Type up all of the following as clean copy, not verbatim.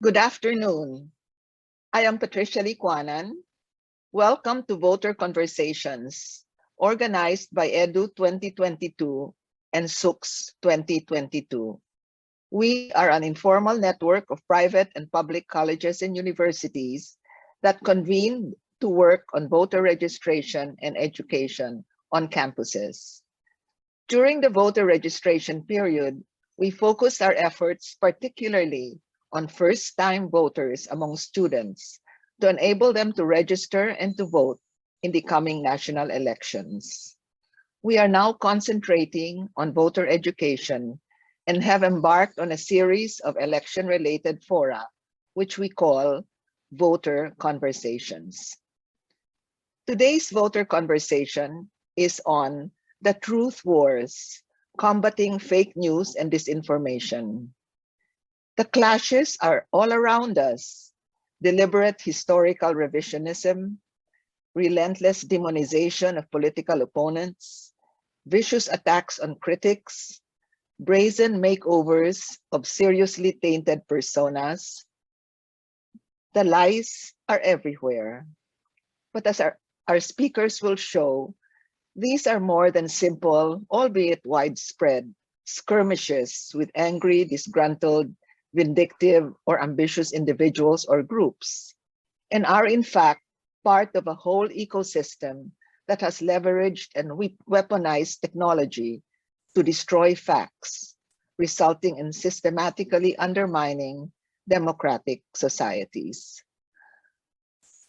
Good afternoon. I am Patricia Licuanan. Welcome to Voter Conversations, organized by EDU 2022 and SUX 2022. We are an informal network of private and public colleges and universities that convened to work on voter registration and education on campuses. During the voter registration period, we focused our efforts particularly on first-time voters among students to enable them to register and to vote in the coming national elections. We are now concentrating on voter education and have embarked on a series of election-related fora, which we call Voter Conversations. Today's voter conversation is on the truth wars, combating fake news and disinformation. The clashes are all around us: deliberate historical revisionism, relentless demonization of political opponents, vicious attacks on critics, brazen makeovers of seriously tainted personas. The lies are everywhere. But as our speakers will show, these are more than simple, albeit widespread, skirmishes with angry, disgruntled, vindictive, or ambitious individuals or groups, and are in fact part of a whole ecosystem that has leveraged and weaponized technology to destroy facts, resulting in systematically undermining democratic societies.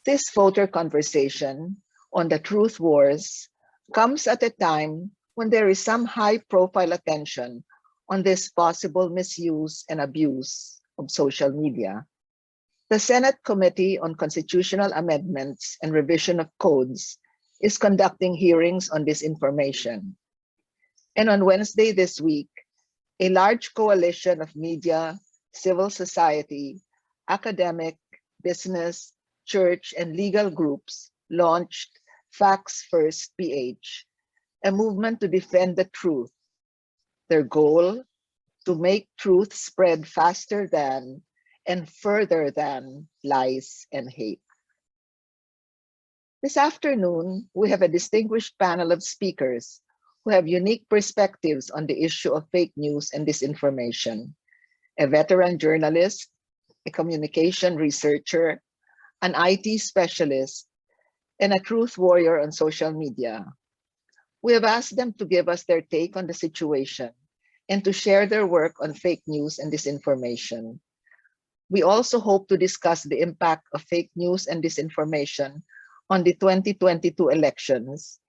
This voter conversation on the truth wars comes at a time when there is some high-profile attention on this possible misuse and abuse of social media. The Senate Committee on Constitutional Amendments and Revision of Codes is conducting hearings on disinformation. And on Wednesday this week, a large coalition of media, civil society, academic, business, church, and legal groups launched Facts First PH, a movement to defend the truth. Their goal: to make truth spread faster than and further than lies and hate. This afternoon, we have a distinguished panel of speakers who have unique perspectives on the issue of fake news and disinformation: a veteran journalist, a communication researcher, an IT specialist, and a truth warrior on social media. We have asked them to give us their take on the situation and to share their work on fake news and disinformation. We also hope to discuss the impact of fake news and disinformation on the 2022 elections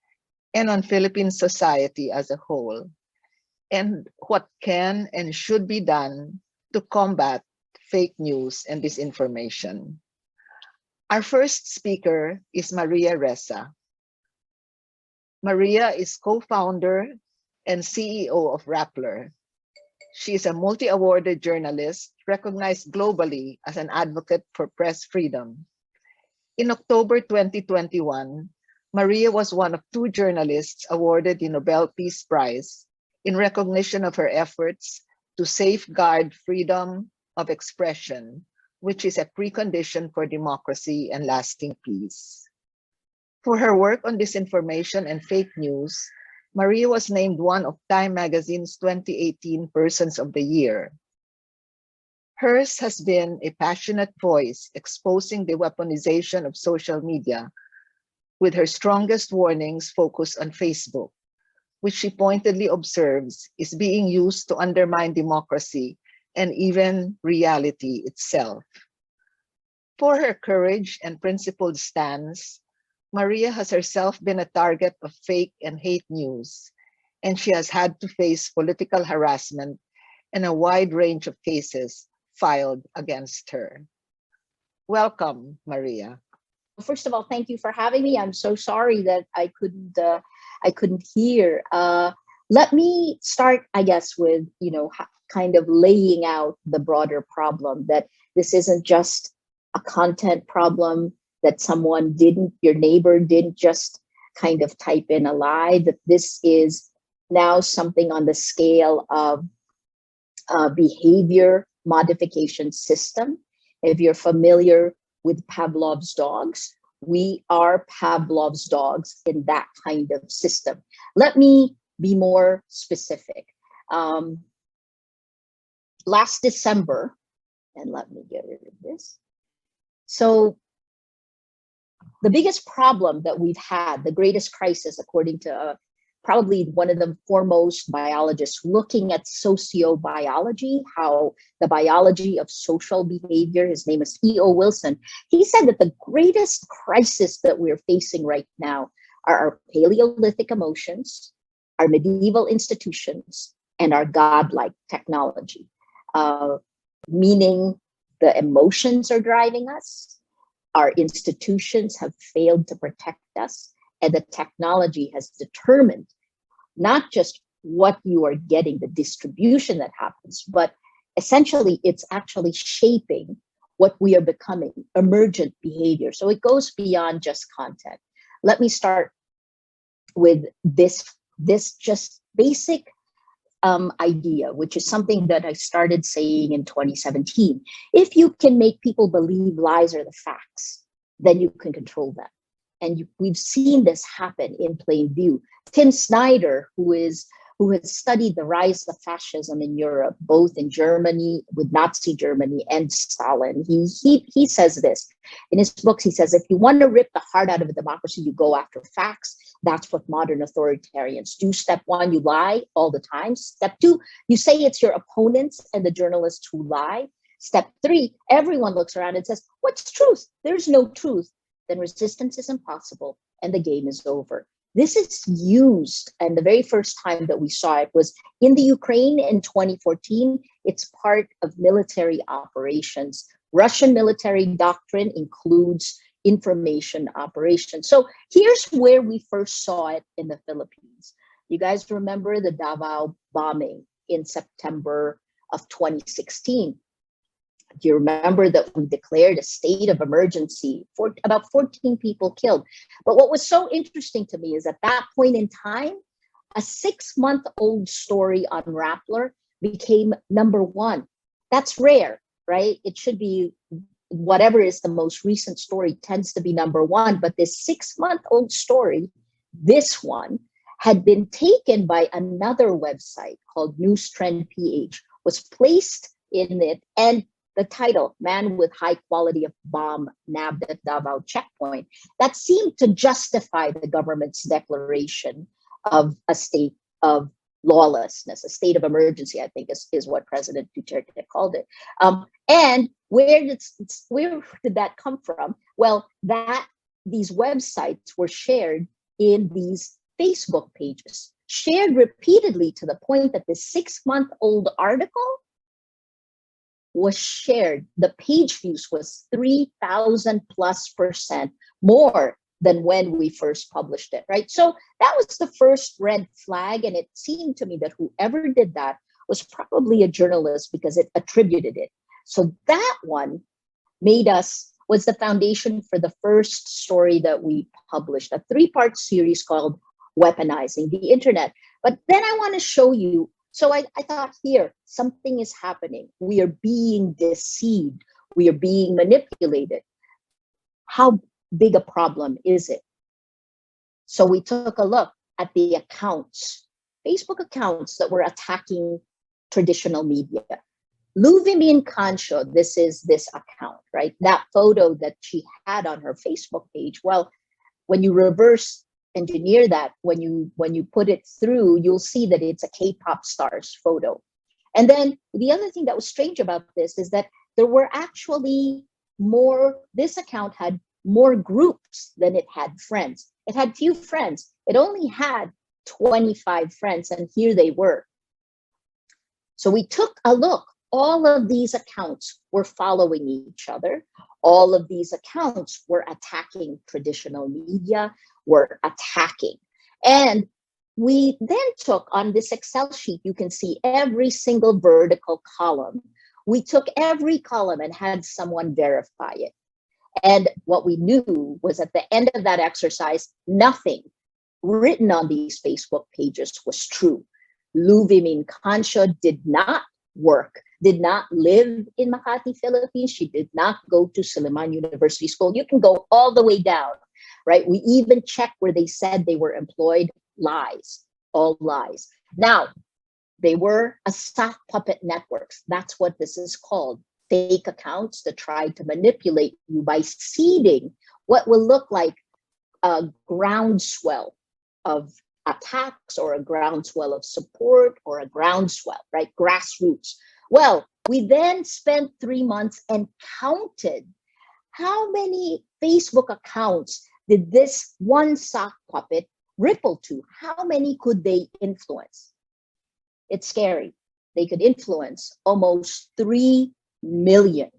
and on Philippine society as a whole, and what can and should be done to combat fake news and disinformation. Our first speaker is Maria Ressa. Maria is co-founder and CEO of Rappler. She is a multi-awarded journalist recognized globally as an advocate for press freedom. In October 2021, Maria was one of 2 journalists awarded the Nobel Peace Prize in recognition of her efforts to safeguard freedom of expression, which is a precondition for democracy and lasting peace. For her work on disinformation and fake news, Maria was named one of Time Magazine's 2018 Persons of the Year. Hers has been a passionate voice exposing the weaponization of social media, with her strongest warnings focused on Facebook, which she pointedly observes is being used to undermine democracy and even reality itself. For her courage and principled stance, Maria has herself been a target of fake and hate news, and she has had to face political harassment and a wide range of cases filed against her. Welcome, Maria. First of all, thank you for having me. I'm so sorry that I couldn't hear. Let me start, I guess, with kind of laying out the broader problem, that this isn't just a content problem, that your neighbor didn't just kind of type in a lie, that this is now something on the scale of behavior modification system If you're familiar with Pavlov's dogs, we are Pavlov's dogs in that kind of system. Let me be more specific. Last December, and let me get rid of this. So the biggest problem that we've had, the greatest crisis, according to probably one of the foremost biologists looking at sociobiology, how the biology of social behavior, his name is E.O. Wilson, he said that the greatest crisis that we're facing right now are our Paleolithic emotions, our medieval institutions, and our godlike technology, meaning the emotions are driving us, our institutions have failed to protect us, and the technology has determined not just what you are getting, the distribution that happens, but essentially it's actually shaping what we are becoming, emergent behavior. So it goes beyond just content. Let me start with this just basic idea, which is something that I started saying in 2017. If you can make people believe lies are the facts, then you can control them. And we've seen this happen in plain view. Tim Snyder, who has studied the rise of fascism in Europe, both in Germany, with Nazi Germany and Stalin, he says this. In his books, he says, if you want to rip the heart out of a democracy, you go after facts. That's what modern authoritarians do. Step one, you lie all the time. Step two, you say it's your opponents and the journalists who lie. Step three, everyone looks around and says, what's truth? There's no truth. Then resistance is impossible and the game is over. This is used, and the very first time that we saw it was in the Ukraine in 2014. It's part of military operations. Russian military doctrine includes information operations. So here's where we first saw it in the Philippines. You guys remember the Davao bombing in September of 2016. Do you remember that we declared a state of emergency for about 14 people killed? But what was so interesting to me is at that point in time, a 6-month-old story on Rappler became #1. That's rare, right? It should be whatever is the most recent story tends to be #1. But this 6-month-old story, this one, had been taken by another website called News Trend PH, was placed in it, and the title, Man with High Quality of Bomb Nabbed at Davao Checkpoint, that seemed to justify the government's declaration of a state of lawlessness, a state of emergency, I think is what President Duterte called it. And where did that come from? Well, these websites were shared in these Facebook pages, shared repeatedly to the point that the 6-month-old article was shared. The page views was 3,000+% more than when we first published it, right? So that was the first red flag. And it seemed to me that whoever did that was probably a journalist because it attributed it. So that one was the foundation for the first story that we published, a 3-part series called Weaponizing the Internet. But then I want to show you. So I thought, here, something is happening. We are being deceived. We are being manipulated. How big a problem is it? So we took a look at the accounts, Facebook accounts that were attacking traditional media. Luvimin Cancio, this is this account, right? That photo that she had on her Facebook page. Well, when you reverse engineer that, when you put it through, you'll see that it's a K-pop star's photo. And then the other thing that was strange about this is that there were actually this account had more groups than it had friends. It had few friends. It only had 25 friends, and here they were. So we took a look. All of these accounts were following each other. All of these accounts were attacking traditional media, were attacking. And we then took on this Excel sheet, you can see every single vertical column. We took every column and had someone verify it. And what we knew was at the end of that exercise, nothing written on these Facebook pages was true. Luvimin Cancio did not work did not live in Makati, Philippines. She did not go to Silliman University School. You can go all the way down, right? We even checked where they said they were employed. Lies, all lies. Now, they were a sock puppet networks. That's what this is called. Fake accounts that try to manipulate you by seeding what will look like a groundswell of attacks or a groundswell of support or a groundswell, right? Grassroots. Well, we then spent 3 months and counted how many Facebook accounts did this one sock puppet ripple to? How many could they influence? It's scary. They could influence almost 3 million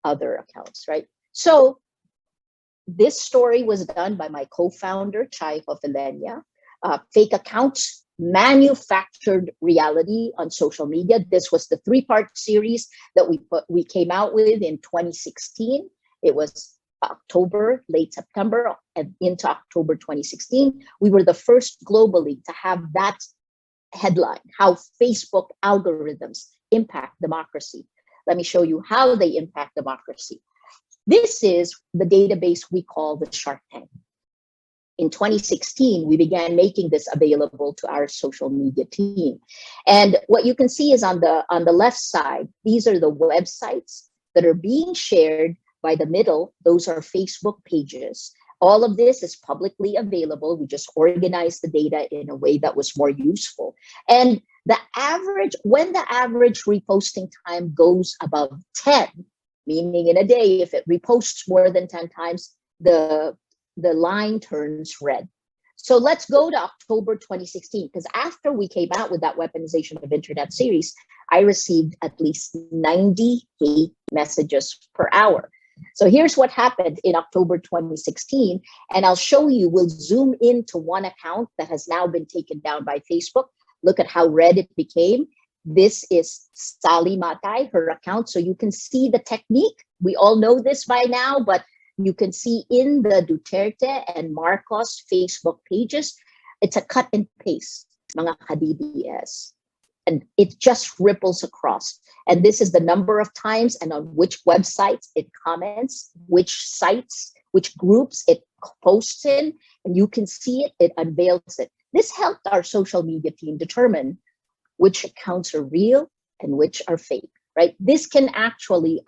other accounts, right? So this story was done by my co-founder, Chai Hofelenia. Fake accounts manufactured reality on social media. This was the 3-part series that we came out with in 2016. It was October, late September, and into October 2016. We were the first globally to have that headline, how Facebook algorithms impact democracy. Let me show you how they impact democracy. This is the database we call the Shark Tank. In 2016, we began making this available to our social media team. And what you can see is on the left side, these are the websites that are being shared. By the middle, those are Facebook pages. All of this is publicly available. We just organized the data in a way that was more useful. And when the average reposting time goes above 10, meaning in a day, if it reposts more than 10 times, the line turns red. So let's go to October 2016, because after we came out with that weaponization of internet series, I received at least 90 hate messages per hour. So here's what happened in October 2016, and I'll show you, we'll zoom into one account that has now been taken down by Facebook. Look at how red it became. This is Sally Matay, her account. So you can see the technique. We all know this by now, but you can see in the Duterte and Marcos Facebook pages, it's a cut and paste, mga ka-DDS. And it just ripples across. And this is the number of times and on which websites it comments, which sites, which groups it posts in, and you can see it, it unveils it. This helped our social media team determine which accounts are real and which are fake, right? This can actually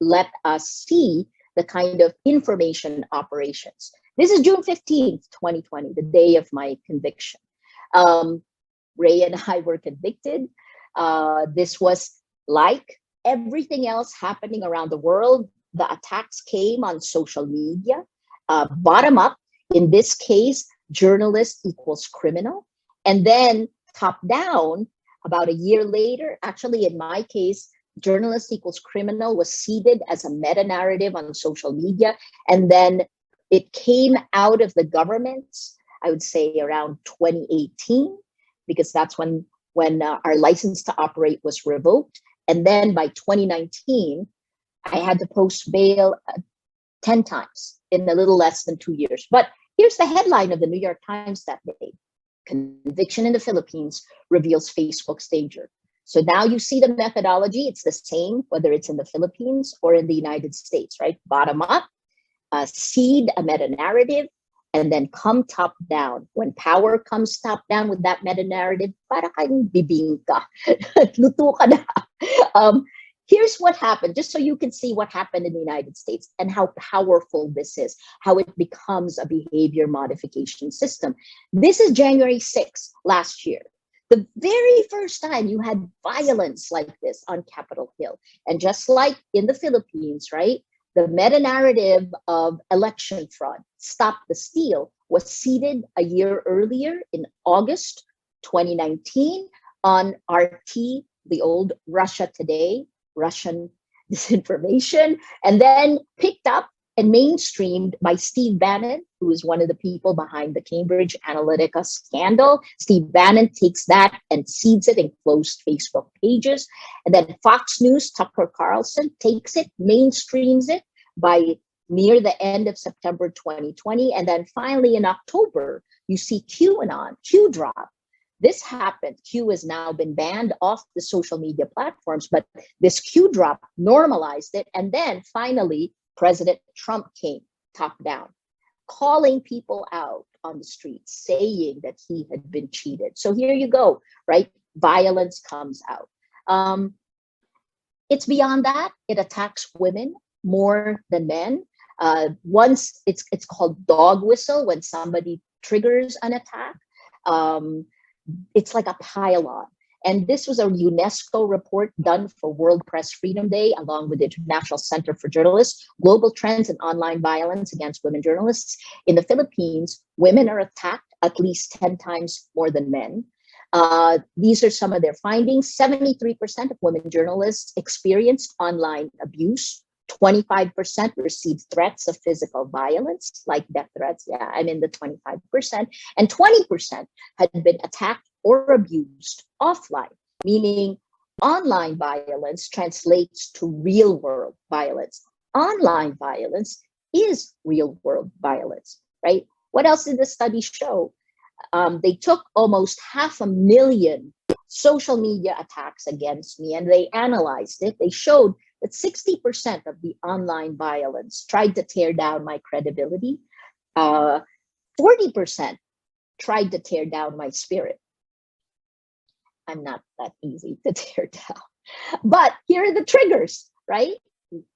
let us see the kind of information operations. This is June 15th, 2020, the day of my conviction. Ray and I were convicted. This was like everything else happening around the world. The attacks came on social media, bottom up. In this case, journalist equals criminal. And then top down, about a year later, actually in my case, journalist equals criminal was seeded as a meta-narrative on social media. And then it came out of the governments, I would say around 2018, because that's when our license to operate was revoked. And then by 2019, I had to post bail 10 times in a little less than 2 years. But here's the headline of the New York Times that day. Conviction in the Philippines reveals Facebook's danger. So now you see the methodology. It's the same, whether it's in the Philippines or in the United States, right? Bottom up, seed a meta-narrative, and then come top down. When power comes top down with that meta-narrative, para kang bibingka. Luto ka na. Here's what happened, just so you can see what happened in the United States and how powerful this is, how it becomes a behavior modification system. This is January 6th last year. The very first time you had violence like this on Capitol Hill. And just like in the Philippines, right? The meta-narrative of election fraud, Stop the Steal, was seeded a year earlier in August 2019 on RT, the old Russia Today, Russian disinformation, and then picked up and mainstreamed by Steve Bannon, who is one of the people behind the Cambridge Analytica scandal. Steve Bannon takes that and seeds it in closed Facebook pages. And then Fox News, Tucker Carlson, takes it, mainstreams it by near the end of September 2020. And then finally in October, you see QAnon, Q drop. This happened. Q has now been banned off the social media platforms, but this Q drop normalized it. And then finally, President Trump came top down, calling people out on the streets, saying that he had been cheated. So here you go, right? Violence comes out. It's beyond that. It attacks women more than men. Once it's called dog whistle when somebody triggers an attack. It's like a pile-on. And this was a UNESCO report done for World Press Freedom Day, along with the International Center for Journalists, Global Trends in Online Violence Against Women Journalists. In the Philippines, women are attacked at least 10 times more than men. These are some of their findings. 73% of women journalists experienced online abuse. 25% received threats of physical violence, like death threats. Yeah, I'm in the 25%. And 20% had been attacked or abused offline, meaning online violence translates to real world violence. Online violence is real world violence, right? What else did the study show? They took almost 500,000 social media attacks against me and they analyzed it. They showed that 60% of the online violence tried to tear down my credibility. 40% tried to tear down my spirit. I'm not that easy to tear down. But here are the triggers, right?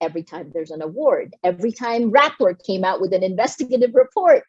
Every time there's an award, every time Rappler came out with an investigative report,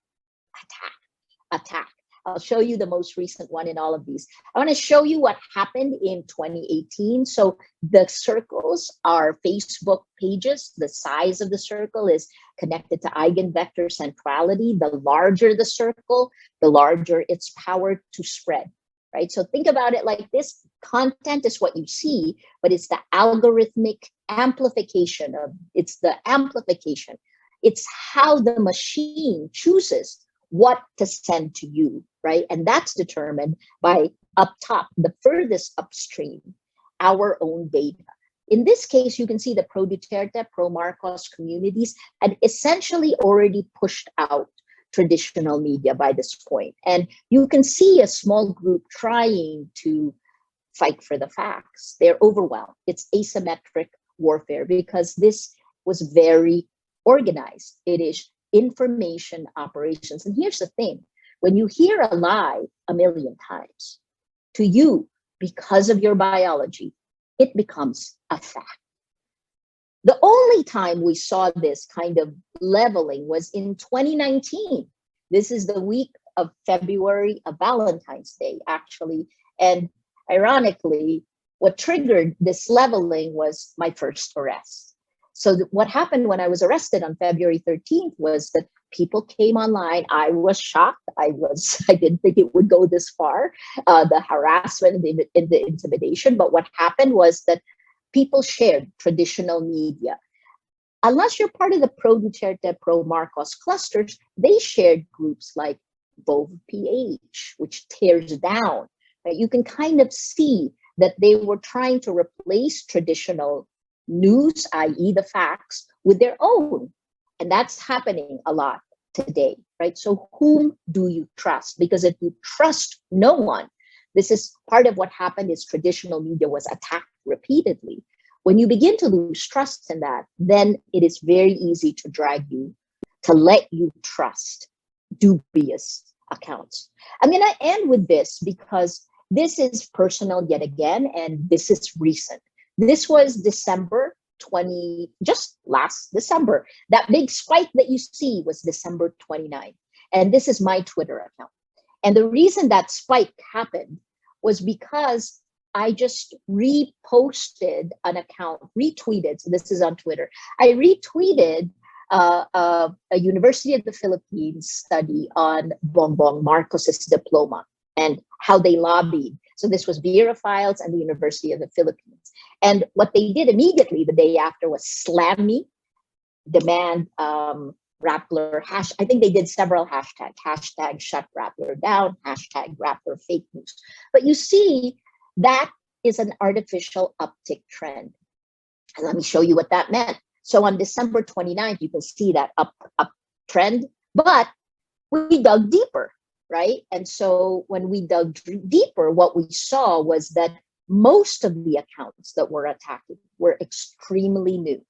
attack. I'll show you the most recent one in all of these. I want to show you what happened in 2018. So the circles are Facebook pages. The size of the circle is connected to eigenvector centrality. The larger the circle, the larger its power to spread, right? So think about it like this. Content is what you see, but it's the algorithmic amplification of, it's the amplification. It's how the machine chooses what to send to you, right? And that's determined by up top, the furthest upstream, our own data. In this case, you can see the pro-Duterte, pro-Marcos communities had essentially already pushed out traditional media by this point. And you can see a small group trying to fight for the facts. They're overwhelmed. It's asymmetric warfare because this was very organized. It is information operations. And here's the thing, when you hear a lie 1,000,000 times, to you, because of your biology, it becomes a fact. The only time we saw this kind of leveling was in 2019. This is the week of February, of Valentine's Day, actually. And ironically, what triggered this leveling was my first arrest. So what happened when I was arrested on February 13th was that people came online. I was shocked. I didn't think it would go this far, the harassment and the intimidation. But what happened was that people shared traditional media. Unless you're part of the pro-Duterte, pro-Marcos clusters, they shared groups like Vov PH, which tears down. Right? You can kind of see that they were trying to replace traditional news, i.e. the facts, with their own. And that's happening a lot today, right? So whom do you trust? Because if you trust no one, this is part of what happened is traditional media was attacked repeatedly. When you begin to lose trust in that, then it is very easy to drag you, to let you trust dubious accounts. I'm going to end with this because this is personal yet again, and this is recent. This was December 20, just last December. That big spike that you see was December 29. And this is my Twitter account. And the reason that spike happened was because I just reposted an account, retweeted. So this is on Twitter. I retweeted a University of the Philippines study on Bongbong Marcos's diploma and how they lobbied. So this was Vera Files and the University of the Philippines. And what they did immediately the day after was slam me, demand Rappler, I think they did several hashtags, hashtag shut Rappler down, hashtag Rappler fake news. But you see, that is an artificial uptick trend. And let me show you what that meant. So on December 29th, you can see that up trend, but we dug deeper. right? And so when we dug deeper, what we saw was that most of the accounts that were attacked were extremely new.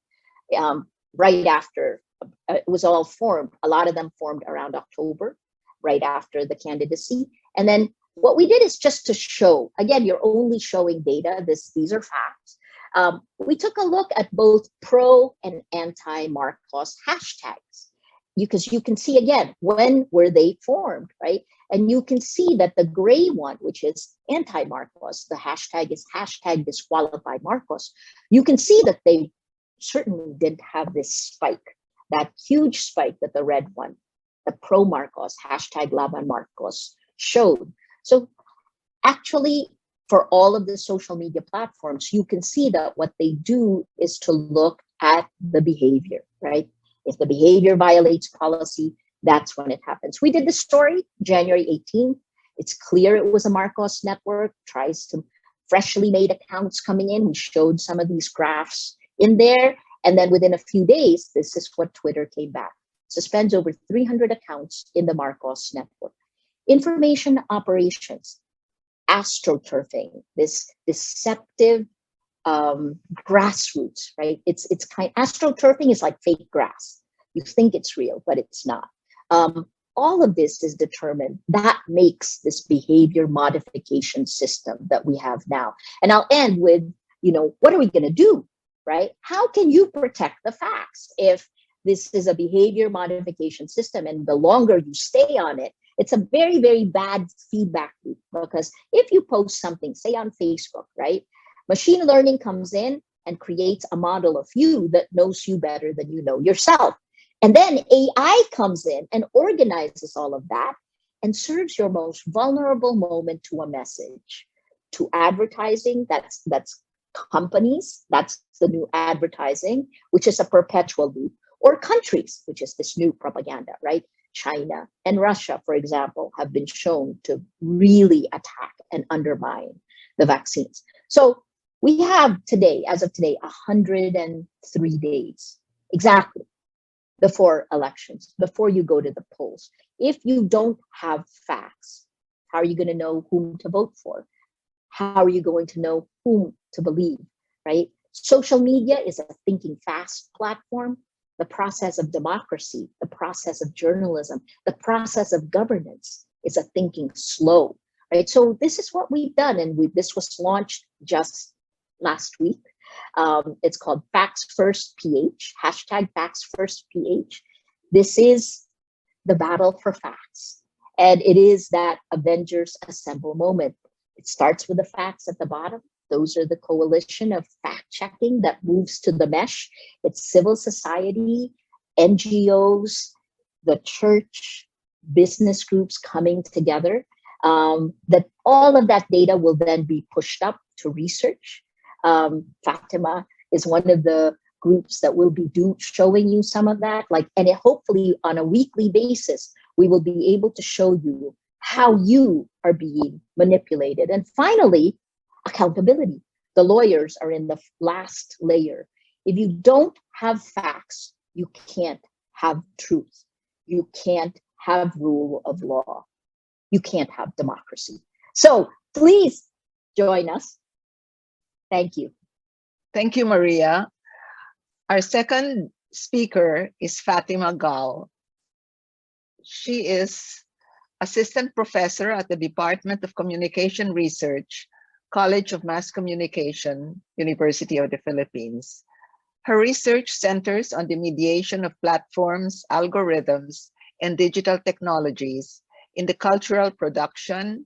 Right after it was all formed, a lot of them formed around October, right after the candidacy. And then what we did is just to show, again, you're only showing data. These are facts. We took a look at both pro and anti-Marcos hashtags, because you can see again, when were they formed, right? And you can see that the gray one, which is anti-Marcos, the hashtag is hashtag disqualified Marcos. You can see that they certainly didn't have this spike, that huge spike that the red one, the pro Marcos, hashtag Laban Marcos, showed. So actually, for all of the social media platforms, you can see that what they do is to look at the behavior, right? If the behavior violates policy, that's when it happens. We did the story January 18th. It's clear it was a Marcos network, tries to freshly made accounts coming in. We showed some of these graphs in there. And then within a few days, this is what Twitter came back. Suspends over 300 accounts in the Marcos network. Information operations, astroturfing, this deceptive grassroots, right? It's astroturfing is like fake grass. You think it's real, but it's not. All of this is determined. That makes this behavior modification system that we have now. And I'll end with, what are we going to do, right? How can you protect the facts if this is a behavior modification system and the longer you stay on it, it's a very, very bad feedback loop? Because if you post something, say on Facebook, right? Machine learning comes in and creates a model of you that knows you better than you know yourself. And then AI comes in and organizes all of that and serves your most vulnerable moment to a message. To advertising, that's companies, that's the new advertising, which is a perpetual loop, or countries, which is this new propaganda, right? China and Russia, for example, have been shown to really attack and undermine the vaccines. So we have today, as of today, 103 days exactly before elections, before you go to the polls. If you don't have facts, how are you going to know whom to vote for? How are you going to know whom to believe, right? Social media is a thinking fast platform. The process of democracy, the process of journalism, the process of governance is a thinking slow, right? So this is what we've done, and this was launched just last week. It's called Facts First PH, hashtag Facts First PH. This is the battle for facts, and it is that Avengers Assemble moment. It starts with the facts at the bottom. Those are the coalition of fact-checking that moves to the mesh. It's civil society, NGOs, the church, business groups coming together. That all of that data will then be pushed up to research. Fatima is one of the groups that will be showing you some of that. And hopefully on a weekly basis, we will be able to show you how you are being manipulated. And finally, accountability. The lawyers are in the last layer. If you don't have facts, you can't have truth. You can't have rule of law. You can't have democracy. So please join us. Thank you. Thank you, Maria. Our second speaker is Fatima Gaul. She is assistant professor at the Department of Communication Research, College of Mass Communication, University of the Philippines. Her research centers on the mediation of platforms, algorithms, and digital technologies in the cultural production,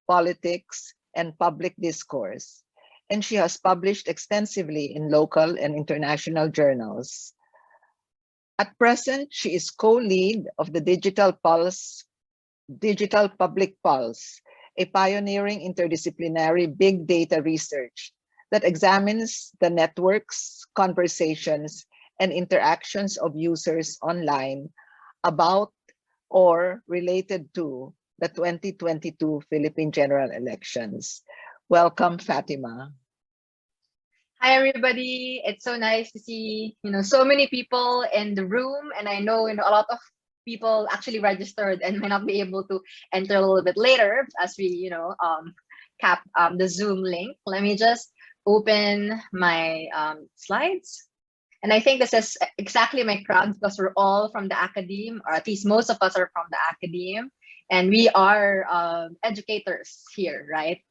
politics, and public discourse. And she has published extensively in local and international journals. At present, she is co-lead of the Digital Public Pulse, a pioneering interdisciplinary big data research that examines the networks, conversations, and interactions of users online about or related to the 2022 Philippine general elections. Welcome, Fatima. Hi, everybody. It's so nice to see, so many people in the room. And I know, a lot of people actually registered and may not be able to enter a little bit later as we, cap the Zoom link. Let me just open my slides. And I think this is exactly my crowd because we're all from the academe, or at least most of us are from the academe, and we are educators here, right?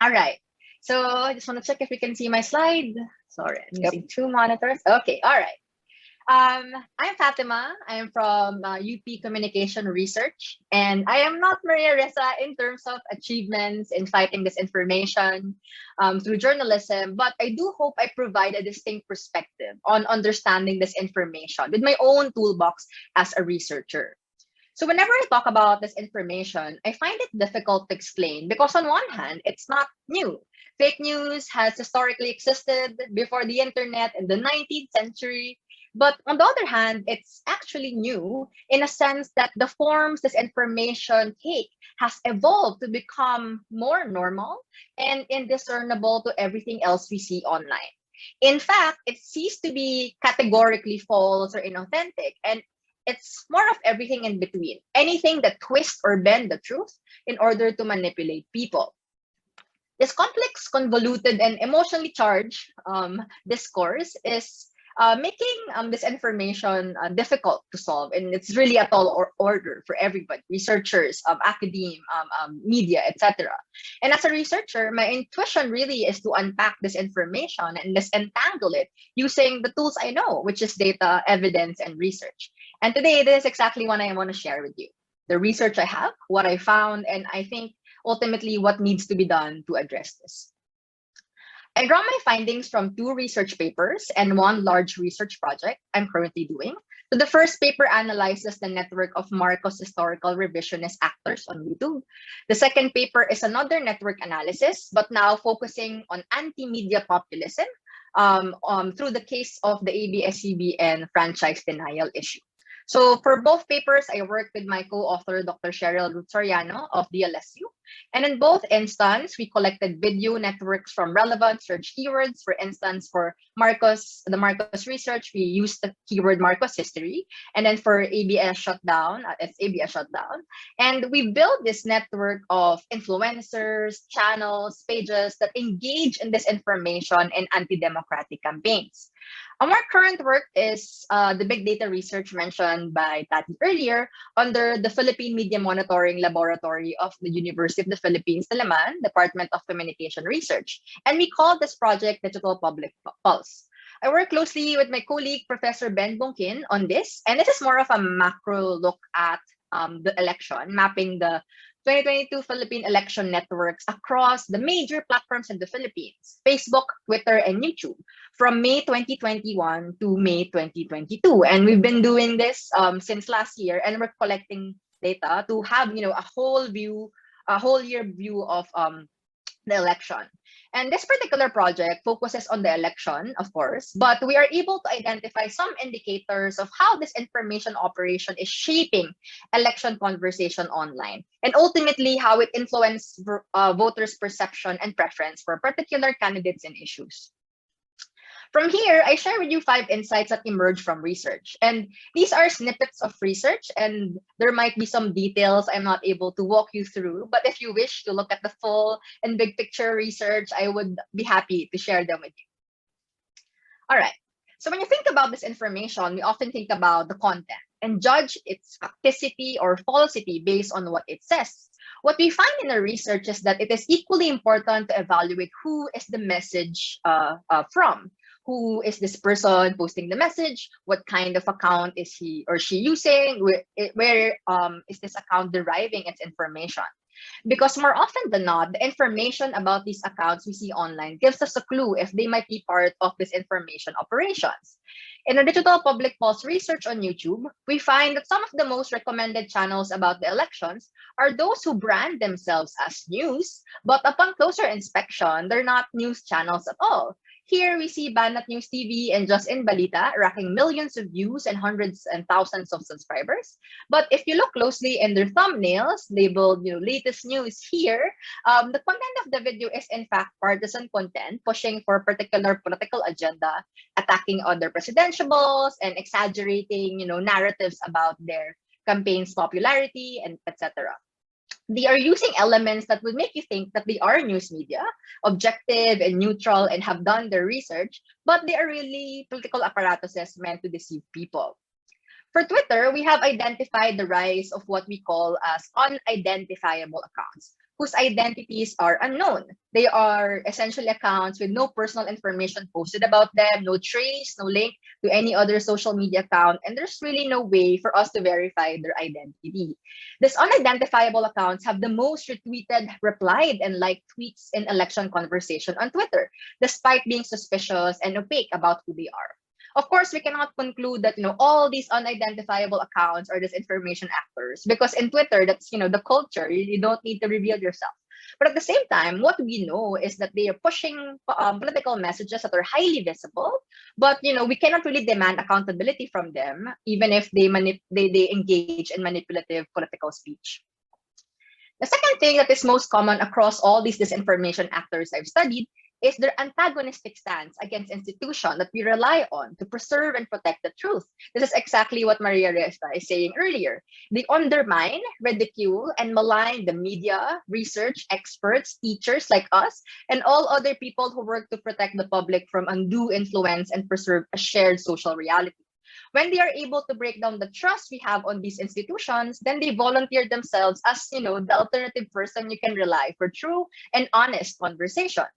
All right. So I just want to check if we can see my slide. Sorry, I'm using two monitors. Okay, all right. I'm Fatima. I'm from UP Communication Research, and I am not Maria Ressa in terms of achievements in fighting disinformation through journalism, but I do hope I provide a distinct perspective on understanding this information with my own toolbox as a researcher. So whenever I talk about this information, I find it difficult to explain because on one hand, it's not new. Fake news has historically existed before the internet in the 19th century. But on the other hand, it's actually new in a sense that the forms this information take has evolved to become more normal and indiscernible to everything else we see online. In fact, it ceased to be categorically false or inauthentic, and it's more of everything in between. Anything that twists or bend the truth in order to manipulate people. This complex, convoluted, and emotionally charged discourse is making this information difficult to solve, and it's really a tall order for everybody, researchers, academe, media, etc. And as a researcher, my intuition really is to unpack this information and disentangle it using the tools I know, which is data, evidence, and research. And today, this is exactly what I want to share with you. The research I have, what I found, and I think ultimately what needs to be done to address this. I draw my findings from two research papers and one large research project I'm currently doing. So the first paper analyzes the network of Marcos historical revisionist actors on YouTube. The second paper is another network analysis, but now focusing on anti-media populism through the case of the ABS-CBN franchise denial issue. So for both papers, I worked with my co-author, Dr. Cheryl Ruth Soriano of DLSU. And in both instances, we collected video networks from relevant search keywords. For instance, for the Marcos research, we used the keyword Marcos history. And then for ABS shutdown, it's ABS shutdown. And we built this network of influencers, channels, pages that engage in this information and anti-democratic campaigns. Our current work is the big data research mentioned by Tati earlier under the Philippine Media Monitoring Laboratory of the University of the Philippines, Diliman, Department of Communication Research. And we call this project Digital Public Pulse. I work closely with my colleague, Professor Ben Bongkin, on this. And this is more of a macro look at the election, mapping the 2022 Philippine election networks across the major platforms in the Philippines, Facebook, Twitter, and YouTube, from May 2021 to May 2022. And we've been doing this since last year, and we're collecting data to have a whole year view of the election. And this particular project focuses on the election, of course, but we are able to identify some indicators of how this information operation is shaping election conversation online, and ultimately how it influences voters' perception and preference for particular candidates and issues. From here, I share with you 5 insights that emerge from research. And these are snippets of research, and there might be some details I'm not able to walk you through. But if you wish to look at the full and big picture research, I would be happy to share them with you. All right. So when you think about this information, we often think about the content and judge its facticity or falsity based on what it says. What we find in our research is that it is equally important to evaluate who is the message from. Who is this person posting the message? What kind of account is he or she using? Where is this account deriving its information? Because more often than not, the information about these accounts we see online gives us a clue if they might be part of this information operations. In our digital public pulse research on YouTube, we find that some of the most recommended channels about the elections are those who brand themselves as news, but upon closer inspection, they're not news channels at all. Here we see Banat News TV and Just in Balita racking millions of views and hundreds and thousands of subscribers. But if you look closely in their thumbnails labeled latest news here, the content of the video is in fact partisan content, pushing for a particular political agenda, attacking other presidentiables, and exaggerating narratives about their campaign's popularity, and etc. They are using elements that would make you think that they are news media, objective and neutral, and have done their research, but they are really political apparatuses meant to deceive people. For Twitter, we have identified the rise of what we call as unidentifiable accounts, whose identities are unknown. They are essentially accounts with no personal information posted about them, no trace, no link to any other social media account, and there's really no way for us to verify their identity. These unidentifiable accounts have the most retweeted, replied, and liked tweets in election conversation on Twitter, despite being suspicious and opaque about who they are. Of course, we cannot conclude that all these unidentifiable accounts are disinformation actors, because in Twitter, that's the culture. You don't need to reveal yourself. But at the same time, what we know is that they are pushing political messages that are highly visible. But we cannot really demand accountability from them, even if they engage in manipulative political speech. The second thing that is most common across all these disinformation actors I've studied is their antagonistic stance against institutions that we rely on to preserve and protect the truth. This is exactly what Maria Ressa is saying earlier. They undermine, ridicule, and malign the media, research, experts, teachers like us, and all other people who work to protect the public from undue influence and preserve a shared social reality. When they are able to break down the trust we have on these institutions, then they volunteer themselves as the alternative person you can rely for true and honest conversation.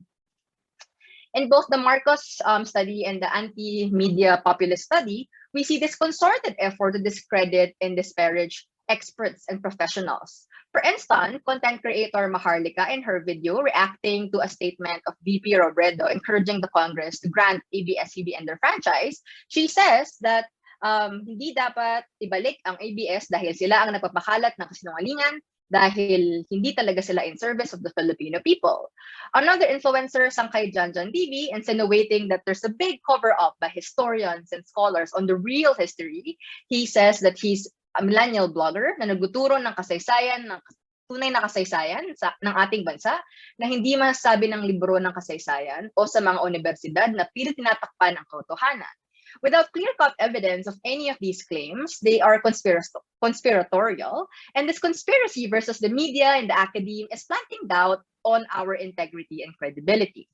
In both the Marcos study and the anti-media populist study, we see this concerted effort to discredit and disparage experts and professionals. For instance, content creator Maharlika in her video reacting to a statement of VP Robredo encouraging the Congress to grant ABS-CBN their franchise, she says that hindi dapat ibalik ang ABS dahil sila ang nagpapakalat ng kasinungalingan, dahil hindi talaga sila in service of the Filipino people. Another influencer, Sangkay Janjan TV, insinuating that there's a big cover-up by historians and scholars on the real history. He says that he's a millennial blogger na nagtuturo ng kasaysayan, ng tunay na kasaysayan ng ating bansa na hindi masasabi ng libro ng kasaysayan o sa mga universidad na pilit tinatakpan ang katotohanan. Without clear-cut evidence of any of these claims, they are conspiratorial, and this conspiracy versus the media and the academe is planting doubt on our integrity and credibility.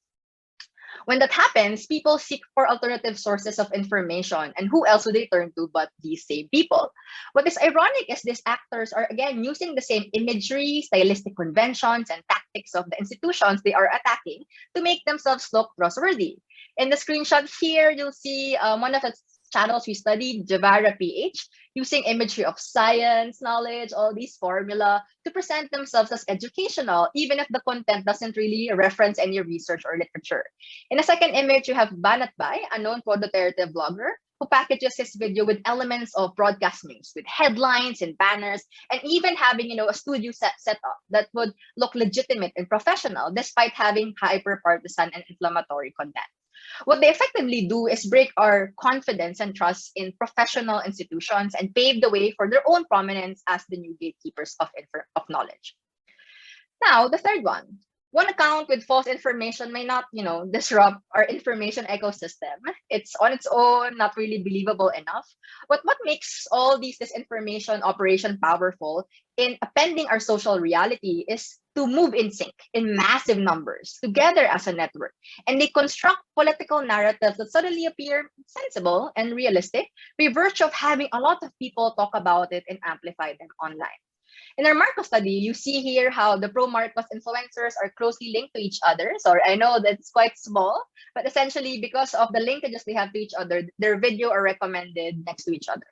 When that happens, people seek for alternative sources of information, and who else would they turn to but these same people? What is ironic is these actors are again using the same imagery, stylistic conventions, and tactics of the institutions they are attacking to make themselves look trustworthy. In the screenshot here, you'll see one of the channels we studied, Javara PH, using imagery of science, knowledge, all these formula to present themselves as educational, even if the content doesn't really reference any research or literature. In a second image, you have Banat Bay, a known pro-Duterte blogger, who packages his video with elements of broadcast news, with headlines and banners, and even having a studio set up that would look legitimate and professional, despite having hyper-partisan and inflammatory content. What they effectively do is break our confidence and trust in professional institutions and pave the way for their own prominence as the new gatekeepers of knowledge. Now, the third one. One account with false information may not, disrupt our information ecosystem. It's on its own, not really believable enough. But what makes all these disinformation operation powerful in appending our social reality is to move in sync in massive numbers together as a network. And they construct political narratives that suddenly appear sensible and realistic by virtue of having a lot of people talk about it and amplify them online. In our Marcos study, you see here how the pro-Marcos influencers are closely linked to each other. So I know that's quite small, but essentially because of the linkages they have to each other, their video are recommended next to each other.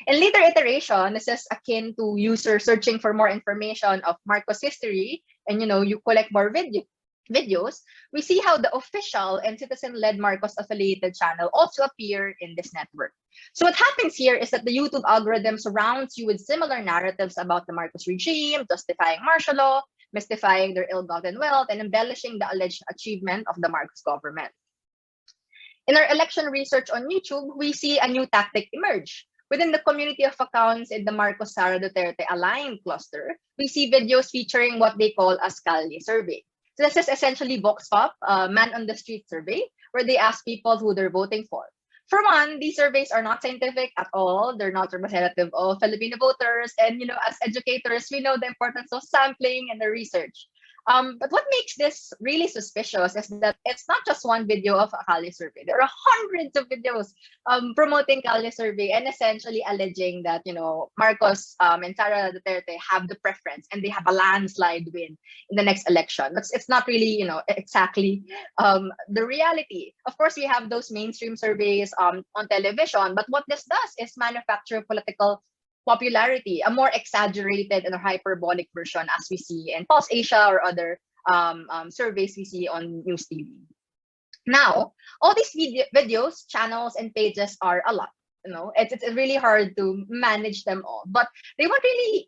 In later iteration, this is akin to users searching for more information of Marcos history, and you collect more videos. We see how the official and citizen-led Marcos affiliated channel also appear in this network. So what happens here is that the YouTube algorithm surrounds you with similar narratives about the Marcos regime, justifying martial law, mystifying their ill-gotten wealth, and embellishing the alleged achievement of the Marcos government. In our election research on YouTube, we see a new tactic emerge. Within the community of accounts in the Marcos Sara Duterte aligned cluster, we see videos featuring what they call a Scali survey. So this is essentially Vox Pop, man on the street survey, where they ask people who they're voting for. For one, these surveys are not scientific at all. They're not representative of Filipino voters. And, as educators, we know the importance of sampling and the research. But what makes this really suspicious is that it's not just one video of a Kali survey. There are hundreds of videos promoting Kali survey and essentially alleging that, Marcos and Sara Duterte have the preference and they have a landslide win in the next election. But it's not really, exactly the reality. Of course, we have those mainstream surveys on television, but what this does is manufacture political popularity, a more exaggerated and hyperbolic version as we see in Pulse Asia or other surveys we see on News TV. Now, all these videos, channels, and pages are a lot. It's really hard to manage them all, but they won't really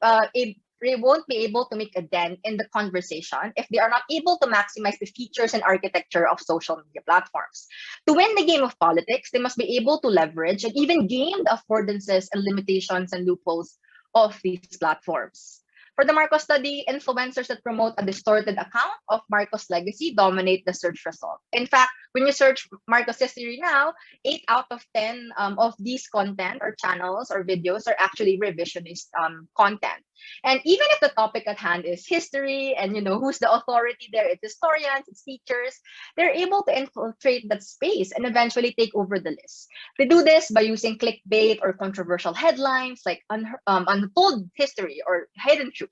they won't be able to make a dent in the conversation if they are not able to maximize the features and architecture of social media platforms. To win the game of politics, they must be able to leverage and even game the affordances and limitations and loopholes of these platforms. For the Marcos study, influencers that promote a distorted account of Marcos' legacy dominate the search result. In fact, when you search Marcos history now, 8 out of 10 of these content or channels or videos are actually revisionist content. And even if the topic at hand is history and who's the authority there, it's historians, it's teachers, they're able to infiltrate that space and eventually take over the list. They do this by using clickbait or controversial headlines like untold history or hidden truth.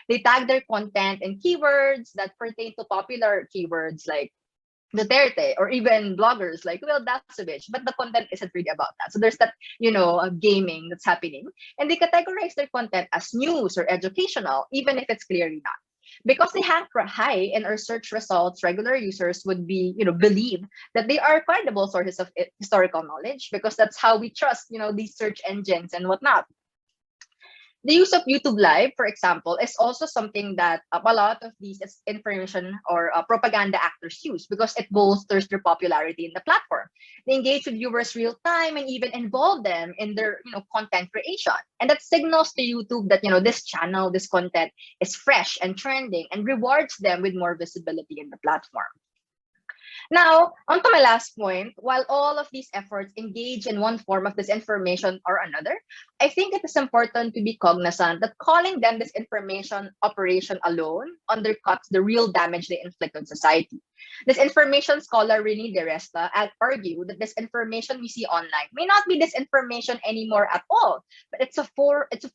They tag their content in keywords that pertain to popular keywords like Duterte or even bloggers like Will Dasovich, but the content isn't really about that. So there's that, gaming that's happening. And they categorize their content as news or educational, even if it's clearly not. Because they rank high in our search results, regular users would be, believe that they are credible sources of historical knowledge because that's how we trust, these search engines and whatnot. The use of YouTube Live, for example, is also something that a lot of these information or propaganda actors use because it bolsters their popularity in the platform. They engage with viewers real time and even involve them in their content creation. And that signals to YouTube that this channel, this content is fresh and trending and rewards them with more visibility in the platform. Now, on to my last point, while all of these efforts engage in one form of disinformation or another, I think it is important to be cognizant that calling them disinformation operation alone undercuts the real damage they inflict on society. Disinformation scholar Maria Ressa argue that disinformation we see online may not be disinformation anymore at all, but it's a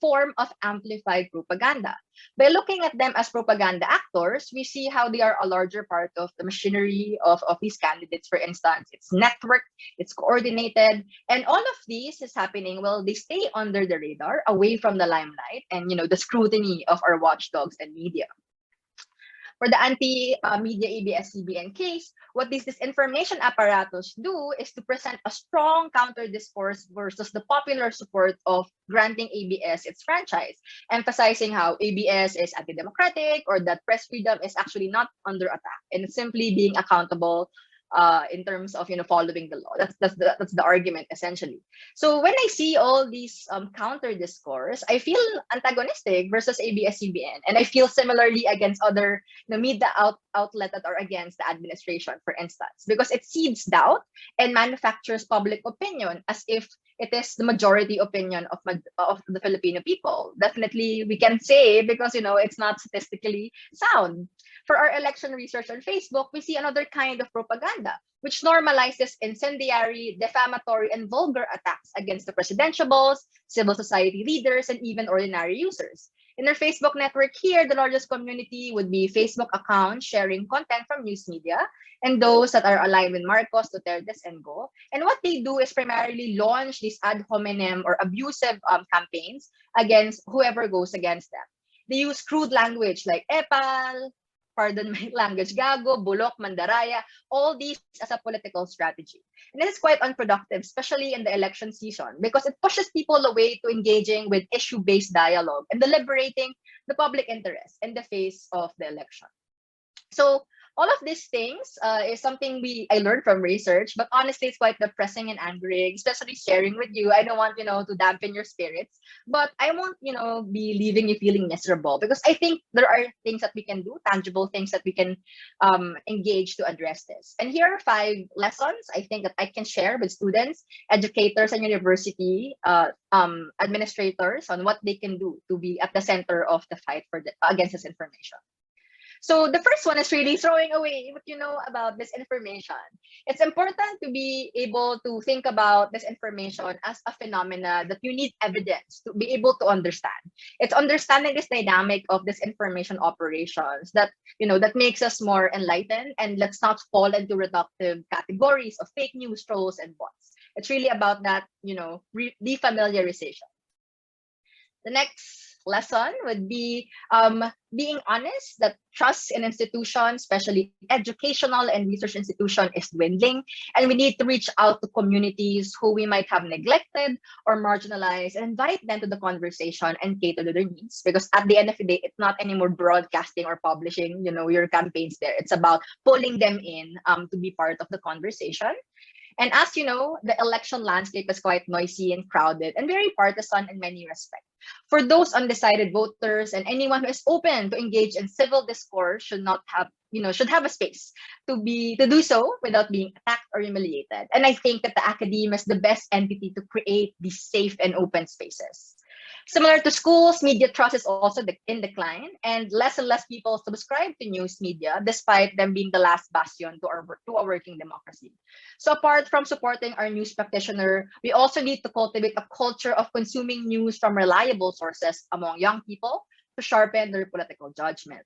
form of amplified propaganda. By looking at them as propaganda actors, we see how they are a larger part of the machinery of these candidates, for instance. It's networked, it's coordinated, and all of this is happening while they stay under the radar, away from the limelight and the scrutiny of our watchdogs and media. For the anti-media ABS-CBN case, what this disinformation apparatus do is to present a strong counter-discourse versus the popular support of granting ABS its franchise, emphasizing how ABS is anti-democratic or that press freedom is actually not under attack and simply being accountable in terms of following the law. That's the argument essentially. So when I see all these counter discourse, I feel antagonistic versus ABS-CBN, and I feel similarly against other media outlet that are against the administration, for instance, because it seeds doubt and manufactures public opinion as if it is the majority opinion of the Filipino people. Definitely, we can say because it's not statistically sound. For our election research on Facebook, we see another kind of propaganda, which normalizes incendiary, defamatory, and vulgar attacks against the presidentiables, civil society leaders, and even ordinary users. In our Facebook network here, the largest community would be Facebook accounts sharing content from news media and those that are aligned with Marcos, Duterte, and Go. And what they do is primarily launch these ad hominem or abusive campaigns against whoever goes against them. They use crude language like epal, pardon my language, gago, bulok, mandaraya, all these as a political strategy. And this is quite unproductive, especially in the election season, because it pushes people away to engaging with issue-based dialogue and deliberating the public interest in the face of the election. So All of these things is something I learned from research, but honestly, it's quite depressing and angering, especially sharing with you. I don't want, to dampen your spirits, but I won't, be leaving you feeling miserable, because I think there are things that we can do, tangible things that we can engage to address this. And here are 5 lessons I think that I can share with students, educators, and university administrators on what they can do to be at the center of the fight against this information. So the first one is really throwing away what you know about this information. It's important to be able to think about this information as a phenomena that you need evidence to be able to understand. It's understanding this dynamic of this information operations that, that makes us more enlightened, and let's not fall into reductive categories of fake news, trolls, and bots. It's really about that, defamiliarization. The next lesson would be being honest that trust in institutions, especially educational and research institution, is dwindling, and we need to reach out to communities who we might have neglected or marginalized and invite them to the conversation and cater to their needs. Because at the end of the day, it's not anymore broadcasting or publishing, your campaigns there. It's about pulling them in to be part of the conversation. And as you know, the election landscape is quite noisy and crowded and very partisan in many respects. For those undecided voters and anyone who is open to engage in civil discourse should have a space to do so without being attacked or humiliated. And I think that the academia is the best entity to create these safe and open spaces. Similar to schools, media trust is also in decline, and less people subscribe to news media, despite them being the last bastion to our working democracy. So apart from supporting our news practitioner, we also need to cultivate a culture of consuming news from reliable sources among young people to sharpen their political judgment.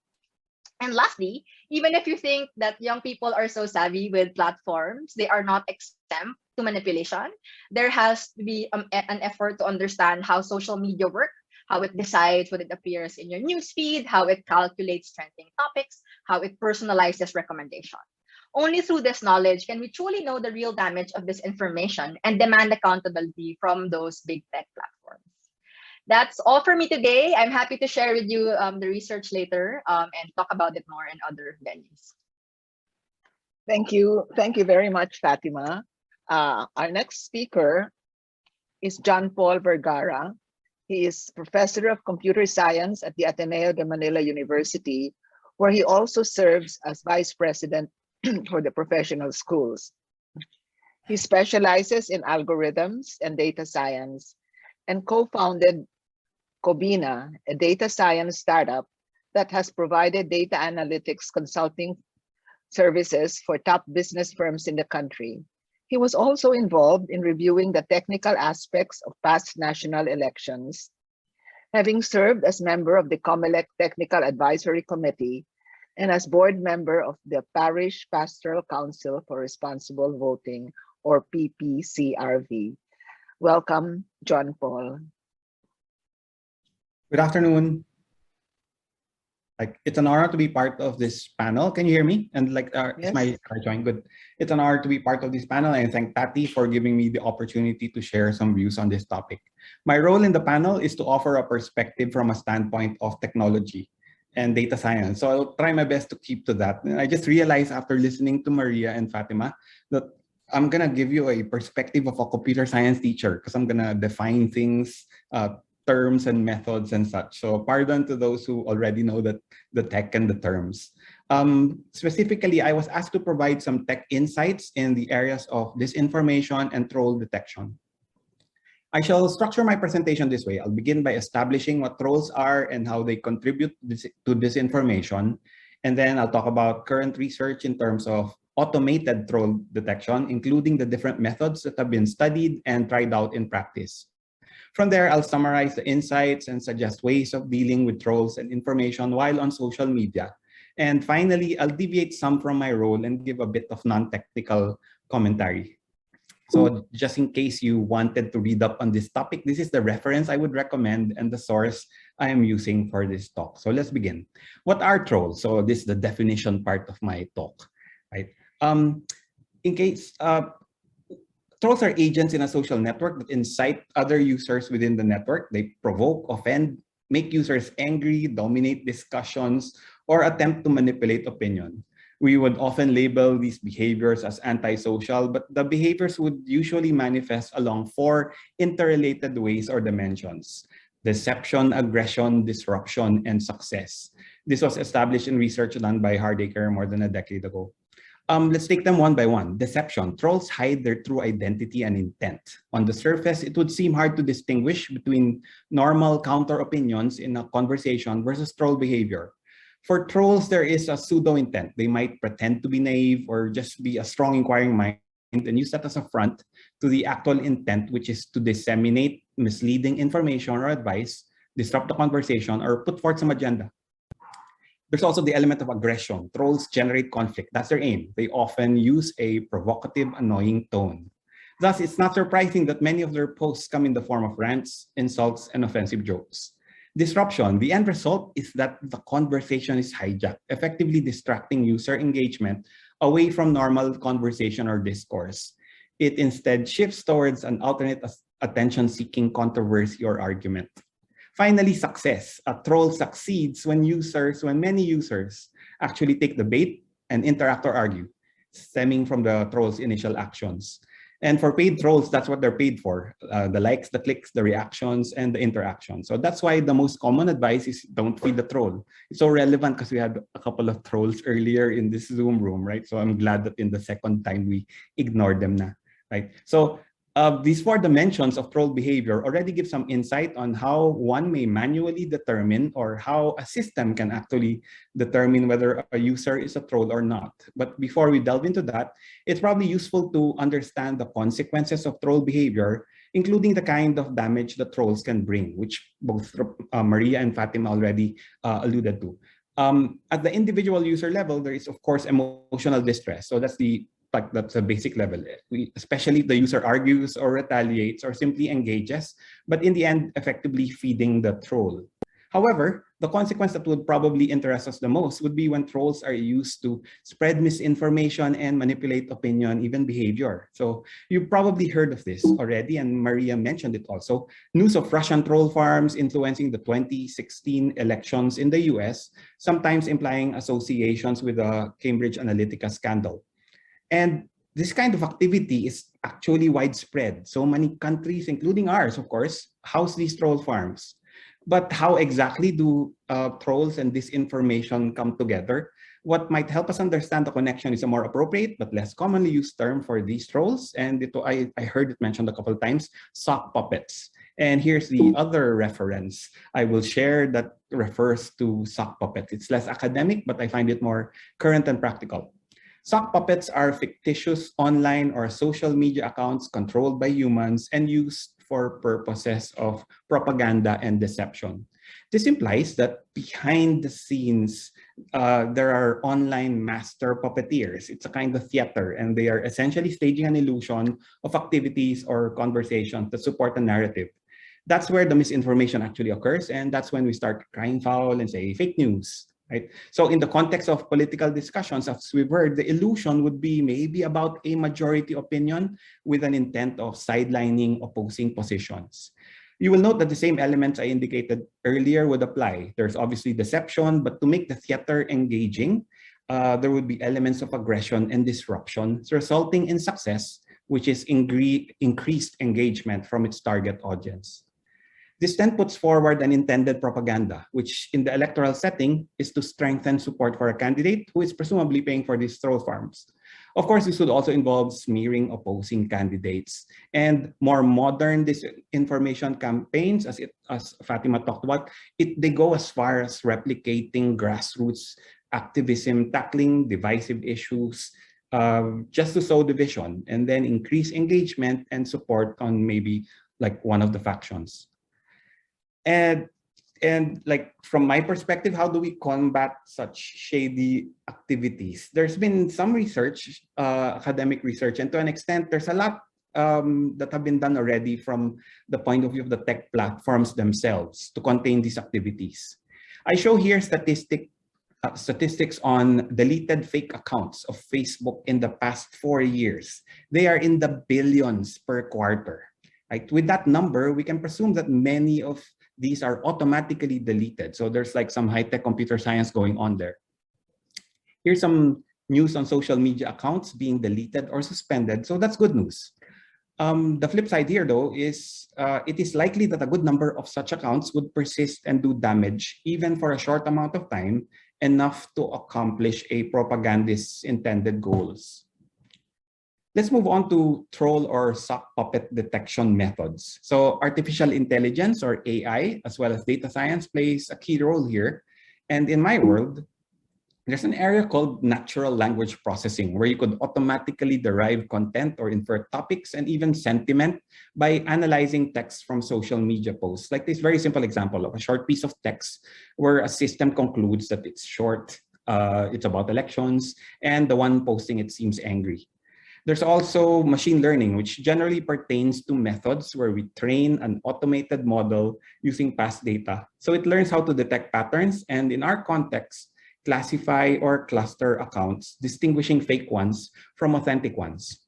And lastly, even if you think that young people are so savvy with platforms, they are not exempt to manipulation. There has to be an effort to understand how social media work, how it decides what it appears in your newsfeed, how it calculates trending topics, how it personalizes recommendation. Only through this knowledge can we truly know the real damage of this information and demand accountability from those big tech platforms. That's all for me today. I'm happy to share with you the research later and talk about it more in other venues. Thank you. Thank you very much, Fatima. Our next speaker is John Paul Vergara. He is Professor of Computer Science at the Ateneo de Manila University, where he also serves as Vice President for the professional schools. He specializes in algorithms and data science and co-founded Cobina, a data science startup that has provided data analytics consulting services for top business firms in the country. He was also involved in reviewing the technical aspects of past national elections, having served as member of the COMELEC Technical Advisory Committee and as board member of the Parish Pastoral Council for Responsible Voting, or PPCRV. Welcome, John Paul. Good afternoon. It's an honor to be part of this panel. Can you hear me? And Yes. Is my join good? It's an honor to be part of this panel, and I thank Patty for giving me the opportunity to share some views on this topic. My role in the panel is to offer a perspective from a standpoint of technology and data science. So I'll try my best to keep to that. And I just realized after listening to Maria and Fatima that I'm gonna give you a perspective of a computer science teacher, because I'm gonna define things, terms and methods and such. So pardon to those who already know that the tech and the terms. Specifically, I was asked to provide some tech insights in the areas of disinformation and troll detection. I shall structure my presentation this way. I'll begin by establishing what trolls are and how they contribute to disinformation. And then I'll talk about current research in terms of automated troll detection, including the different methods that have been studied and tried out in practice. From there, I'll summarize the insights and suggest ways of dealing with trolls and information while on social media. And finally, I'll deviate some from my role and give a bit of non-technical commentary. So just in case you wanted to read up on this topic, this is the reference I would recommend and the source I am using for this talk. So let's begin. What are trolls? So this is the definition part of my talk, right? Trolls are agents in a social network that incite other users within the network. They provoke, offend, make users angry, dominate discussions, or attempt to manipulate opinion. We would often label these behaviors as antisocial, but the behaviors would usually manifest along four interrelated ways or dimensions: deception, aggression, disruption, and success. This was established in research done by Hardacre more than a decade ago. Let's take them one by one. Deception. Trolls hide their true identity and intent. On the surface, it would seem hard to distinguish between normal counter opinions in a conversation versus troll behavior. For trolls, there is a pseudo intent. They might pretend to be naive or just be a strong inquiring mind and use that as a front to the actual intent, which is to disseminate misleading information or advice, disrupt the conversation, or put forth some agenda. There's also the element of aggression. Trolls generate conflict. That's their aim. They often use a provocative, annoying tone. Thus, it's not surprising that many of their posts come in the form of rants, insults, and offensive jokes. Disruption. The end result is that the conversation is hijacked, effectively distracting user engagement away from normal conversation or discourse. It instead shifts towards an alternate attention-seeking controversy or argument. Finally, success. A troll succeeds when many users actually take the bait and interact or argue, stemming from the troll's initial actions. And for paid trolls, that's what they're paid for: the likes, the clicks, the reactions, and the interaction. So that's why the most common advice is don't feed the troll. It's so relevant because we had a couple of trolls earlier in this Zoom room, right? So I'm glad that in the second time we ignored them na, right? So these four dimensions of troll behavior already give some insight on how one may manually determine, or how a system can actually determine whether a user is a troll or not. But before we delve into that, it's probably useful to understand the consequences of troll behavior, including the kind of damage that trolls can bring, which both Maria and Fatima already alluded to. At the individual user level, there is, of course, emotional distress. So that's a basic level. Especially if the user argues or retaliates or simply engages, but in the end, effectively feeding the troll. However, the consequence that would probably interest us the most would be when trolls are used to spread misinformation and manipulate opinion, even behavior. So you've probably heard of this already, and Maria mentioned it also. News of Russian troll farms influencing the 2016 elections in the US, sometimes implying associations with the Cambridge Analytica scandal. And this kind of activity is actually widespread. So many countries, including ours, of course, house these troll farms. But how exactly do trolls and disinformation come together? What might help us understand the connection is a more appropriate but less commonly used term for these trolls. And I heard it mentioned a couple of times: sock puppets. And here's the other reference I will share that refers to sock puppets. It's less academic, but I find it more current and practical. Sock puppets are fictitious online or social media accounts controlled by humans and used for purposes of propaganda and deception. This implies that behind the scenes, there are online master puppeteers. It's a kind of theater, and they are essentially staging an illusion of activities or conversations that support a narrative. That's where the misinformation actually occurs, and that's when we start crying foul and say fake news. Right? So in the context of political discussions, as we've heard, the illusion would be maybe about a majority opinion with an intent of sidelining opposing positions. You will note that the same elements I indicated earlier would apply. There's obviously deception, but to make the theater engaging, there would be elements of aggression and disruption, resulting in success, which is increased engagement from its target audience. This then puts forward an intended propaganda, which in the electoral setting is to strengthen support for a candidate who is presumably paying for these troll farms. Of course, this would also involve smearing opposing candidates. And more modern disinformation campaigns, as Fatima talked about, they go as far as replicating grassroots activism, tackling divisive issues, just to sow division, and then increase engagement and support on maybe like one of the factions. And like from my perspective, how do we combat such shady activities? There's been some research, academic research, and to an extent, there's a lot that have been done already from the point of view of the tech platforms themselves to contain these activities. I show here statistics on deleted fake accounts of Facebook in the past 4 years. They are in the billions per quarter. Right? With that number, we can presume that many of these are automatically deleted. So there's like some high-tech computer science going on there. Here's some news on social media accounts being deleted or suspended. So that's good news. The flip side here, though, is it is likely that a good number of such accounts would persist and do damage, even for a short amount of time, enough to accomplish a propagandist's intended goals. Let's move on to troll or sock puppet detection methods. So artificial intelligence, or AI, as well as data science, plays a key role here. And in my world, there's an area called natural language processing, where you could automatically derive content or infer topics and even sentiment by analyzing text from social media posts. Like this very simple example of a short piece of text where a system concludes that it's short, it's about elections, and the one posting it seems angry. There's also machine learning, which generally pertains to methods where we train an automated model using past data. So it learns how to detect patterns, and in our context, classify or cluster accounts, distinguishing fake ones from authentic ones.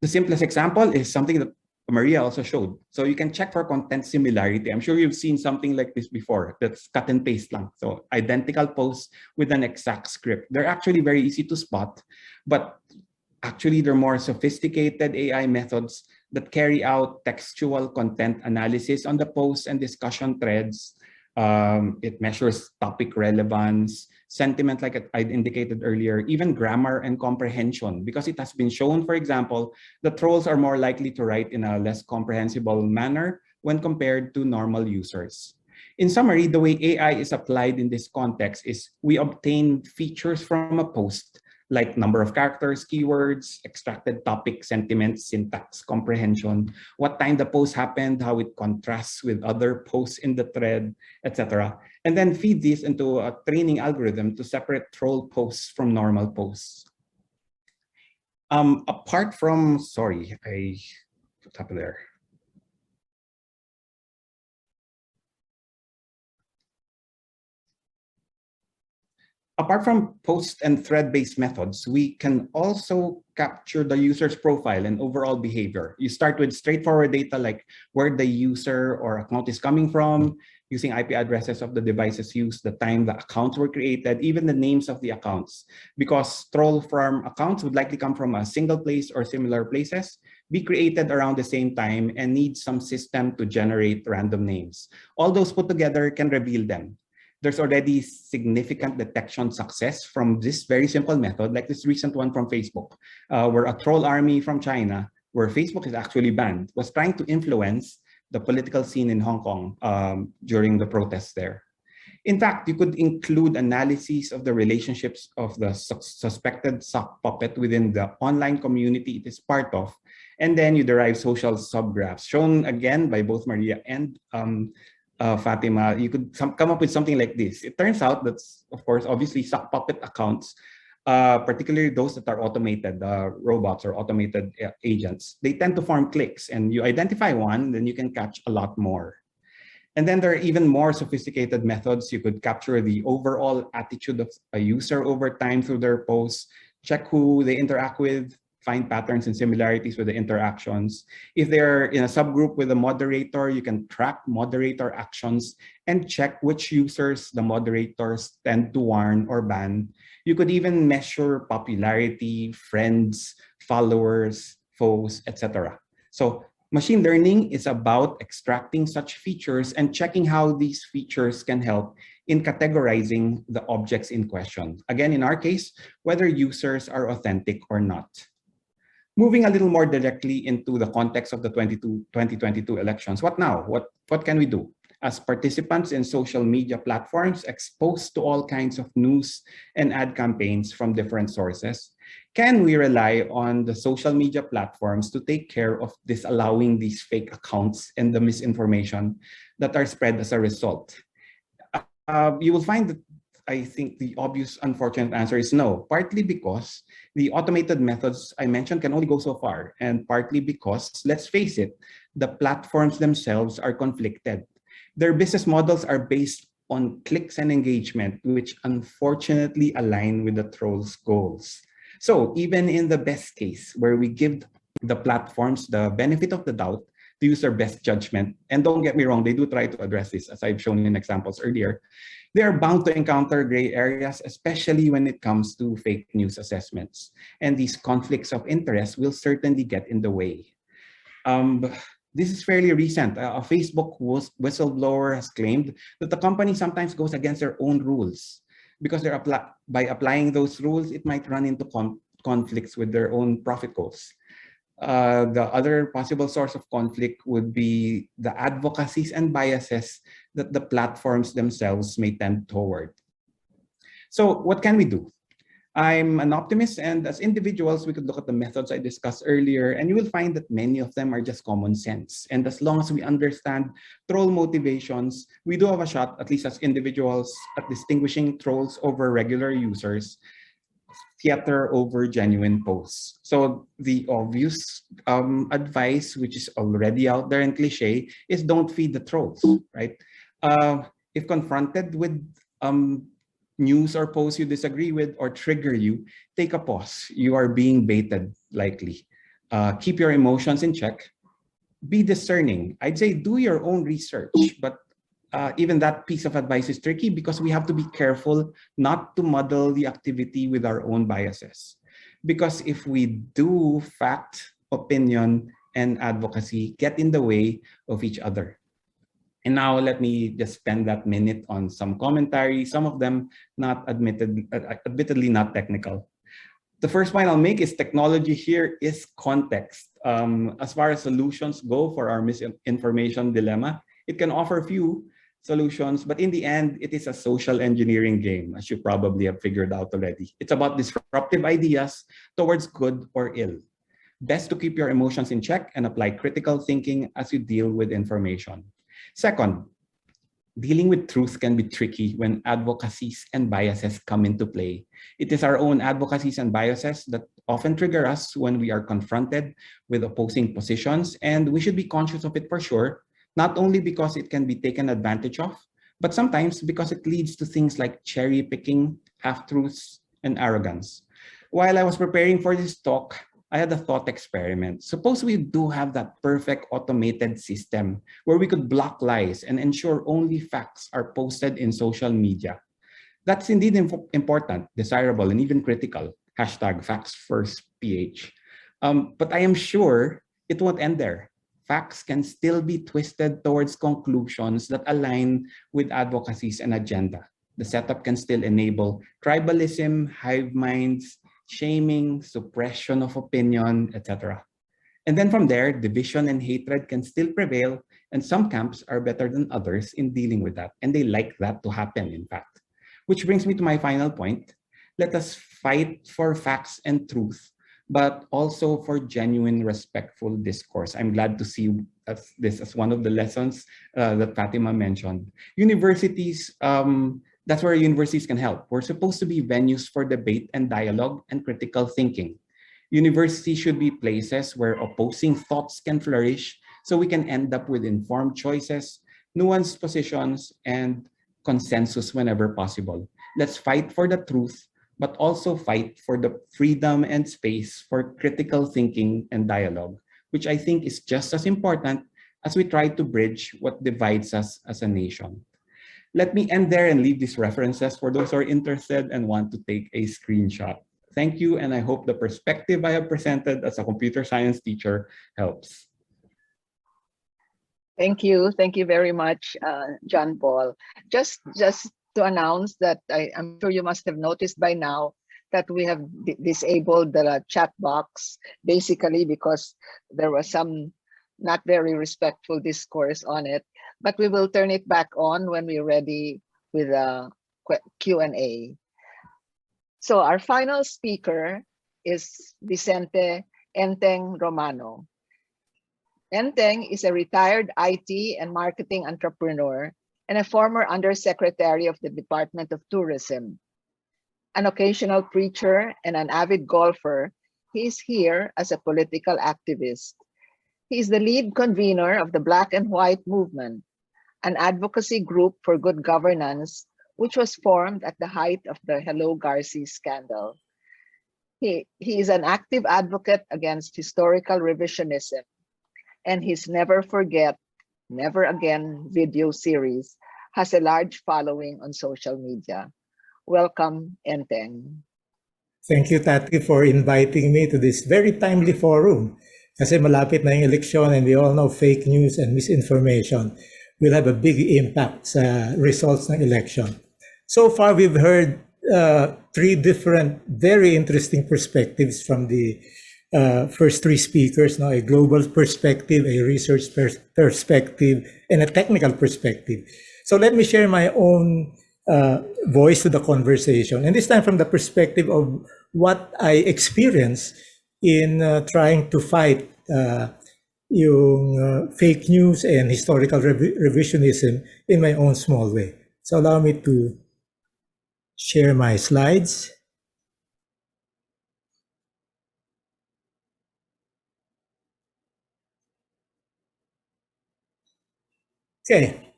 The simplest example is something that Maria also showed. So you can check for content similarity. I'm sure you've seen something like this before. That's cut and paste lang. So identical posts with an exact script. They're actually very easy to spot, but actually they're more sophisticated AI methods that carry out textual content analysis on the posts and discussion threads. It measures topic relevance, sentiment, like I indicated earlier, even grammar and comprehension, because it has been shown, for example, that trolls are more likely to write in a less comprehensible manner when compared to normal users. In summary, the way AI is applied in this context is we obtain features from a post, like number of characters, keywords, extracted topic, sentiments, syntax, comprehension, what time the post happened, how it contrasts with other posts in the thread, etc. And then feed these into a training algorithm to separate troll posts from normal posts. Apart from, sorry, what happened there? Apart from post and thread-based methods, we can also capture the user's profile and overall behavior. You start with straightforward data like where the user or account is coming from, using IP addresses of the devices used, the time the accounts were created, even the names of the accounts. Because troll farm accounts would likely come from a single place or similar places, be created around the same time, and need some system to generate random names. All those put together can reveal them. There's already significant detection success from this very simple method, like this recent one from Facebook, where a troll army from China, where Facebook is actually banned, was trying to influence the political scene in Hong Kong during the protests there. In fact, you could include analyses of the relationships of the suspected sock puppet within the online community it is part of, and then you derive social subgraphs, shown again by both Maria and Fatima. You could come up with something like this. It turns out that, of course, obviously sock puppet accounts, particularly those that are automated, robots or automated agents, they tend to form cliques, and you identify one, then you can catch a lot more. And then there are even more sophisticated methods. You could capture the overall attitude of a user over time through their posts, check who they interact with, find patterns and similarities with the interactions. If they're in a subgroup with a moderator, you can track moderator actions and check which users the moderators tend to warn or ban. You could even measure popularity, friends, followers, foes, etc. So machine learning is about extracting such features and checking how these features can help in categorizing the objects in question. Again, in our case, whether users are authentic or not. Moving a little more directly into the context of the 2022 elections, what now? What can we do? As participants in social media platforms exposed to all kinds of news and ad campaigns from different sources, can we rely on the social media platforms to take care of disallowing these fake accounts and the misinformation that are spread as a result? You will find that I think the obvious, unfortunate answer is no, partly because the automated methods I mentioned can only go so far, and partly because, let's face it, the platforms themselves are conflicted. Their business models are based on clicks and engagement, which unfortunately align with the trolls' goals. So even in the best case, where we give the platforms the benefit of the doubt to use their best judgment. And don't get me wrong, they do try to address this, as I've shown in examples earlier. They are bound to encounter gray areas, especially when it comes to fake news assessments. And these conflicts of interest will certainly get in the way. This is fairly recent. A Facebook whistleblower has claimed that the company sometimes goes against their own rules because by applying those rules, it might run into conflicts with their own profit goals. The other possible source of conflict would be the advocacies and biases that the platforms themselves may tend toward. So what can we do? I'm an optimist, and as individuals, we could look at the methods I discussed earlier, and you will find that many of them are just common sense. And as long as we understand troll motivations, we do have a shot, at least as individuals, at distinguishing trolls over regular users, theater over genuine posts. So the obvious advice, which is already out there and cliche, is don't feed the trolls, right? If confronted with news or posts you disagree with or trigger you, take a pause. You are being baited, likely. Keep your emotions in check. Be discerning. I'd say do your own research, but even that piece of advice is tricky because we have to be careful not to muddle the activity with our own biases. Because if we do, fact, opinion, and advocacy get in the way of each other. And now let me just spend that minute on some commentary, some of them admittedly not technical. The first point I'll make is technology here is context. As far as solutions go for our misinformation dilemma, it can offer few solutions, but in the end, it is a social engineering game, as you probably have figured out already. It's about disruptive ideas towards good or ill. Best to keep your emotions in check and apply critical thinking as you deal with information. Second, dealing with truth can be tricky when advocacies and biases come into play. It is our own advocacies and biases that often trigger us when we are confronted with opposing positions, and we should be conscious of it for sure, not only because it can be taken advantage of, but sometimes because it leads to things like cherry picking, half-truths, and arrogance. While I was preparing for this talk, I had a thought experiment. Suppose we do have that perfect automated system where we could block lies and ensure only facts are posted in social media. That's indeed important, desirable, and even critical. Hashtag facts first PH. But I am sure it won't end there. Facts can still be twisted towards conclusions that align with advocacies and agenda. The setup can still enable tribalism, hive minds, shaming, suppression of opinion, etc. And then from there, division and hatred can still prevail, and some camps are better than others in dealing with that, and they like that to happen, in fact. Which brings me to my final point. Let us fight for facts and truth, but also for genuine, respectful discourse. I'm glad to see this as one of the lessons that Fatima mentioned. Universities, that's where universities can help. We're supposed to be venues for debate and dialogue and critical thinking. Universities should be places where opposing thoughts can flourish so we can end up with informed choices, nuanced positions, and consensus whenever possible. Let's fight for the truth, but also fight for the freedom and space for critical thinking and dialogue, which I think is just as important as we try to bridge what divides us as a nation. Let me end there and leave these references for those who are interested and want to take a screenshot. Thank you, and I hope the perspective I have presented as a computer science teacher helps. Thank you. Thank you very much, John Paul. Just to announce that I'm sure you must have noticed by now that we have disabled the chat box, basically because there was some not very respectful discourse on it. But we will turn it back on when we're ready with a Q&A. So our final speaker is Vicente Enteng Romano. Enteng is a retired IT and marketing entrepreneur and a former undersecretary of the Department of Tourism. An occasional preacher and an avid golfer, he is here as a political activist. He is the lead convener of the Black and White Movement, an advocacy group for good governance, which was formed at the height of the Hello Garci scandal. He is an active advocate against historical revisionism. and his Never Forget, Never Again video series has a large following on social media. Welcome, Enteng. Thank you, Tati, for inviting me to this very timely forum. Kasi malapit na yung eleksyon and we all know fake news and misinformation will have a big impact sa results ng election. So far, we've heard three different, very interesting perspectives from the first three speakers, no? A global perspective, a research perspective, and a technical perspective. So let me share my own voice to the conversation, and this time from the perspective of what I experienced in trying to fight yung fake news and historical revisionism in my own small way. So allow me to share my slides. Okay.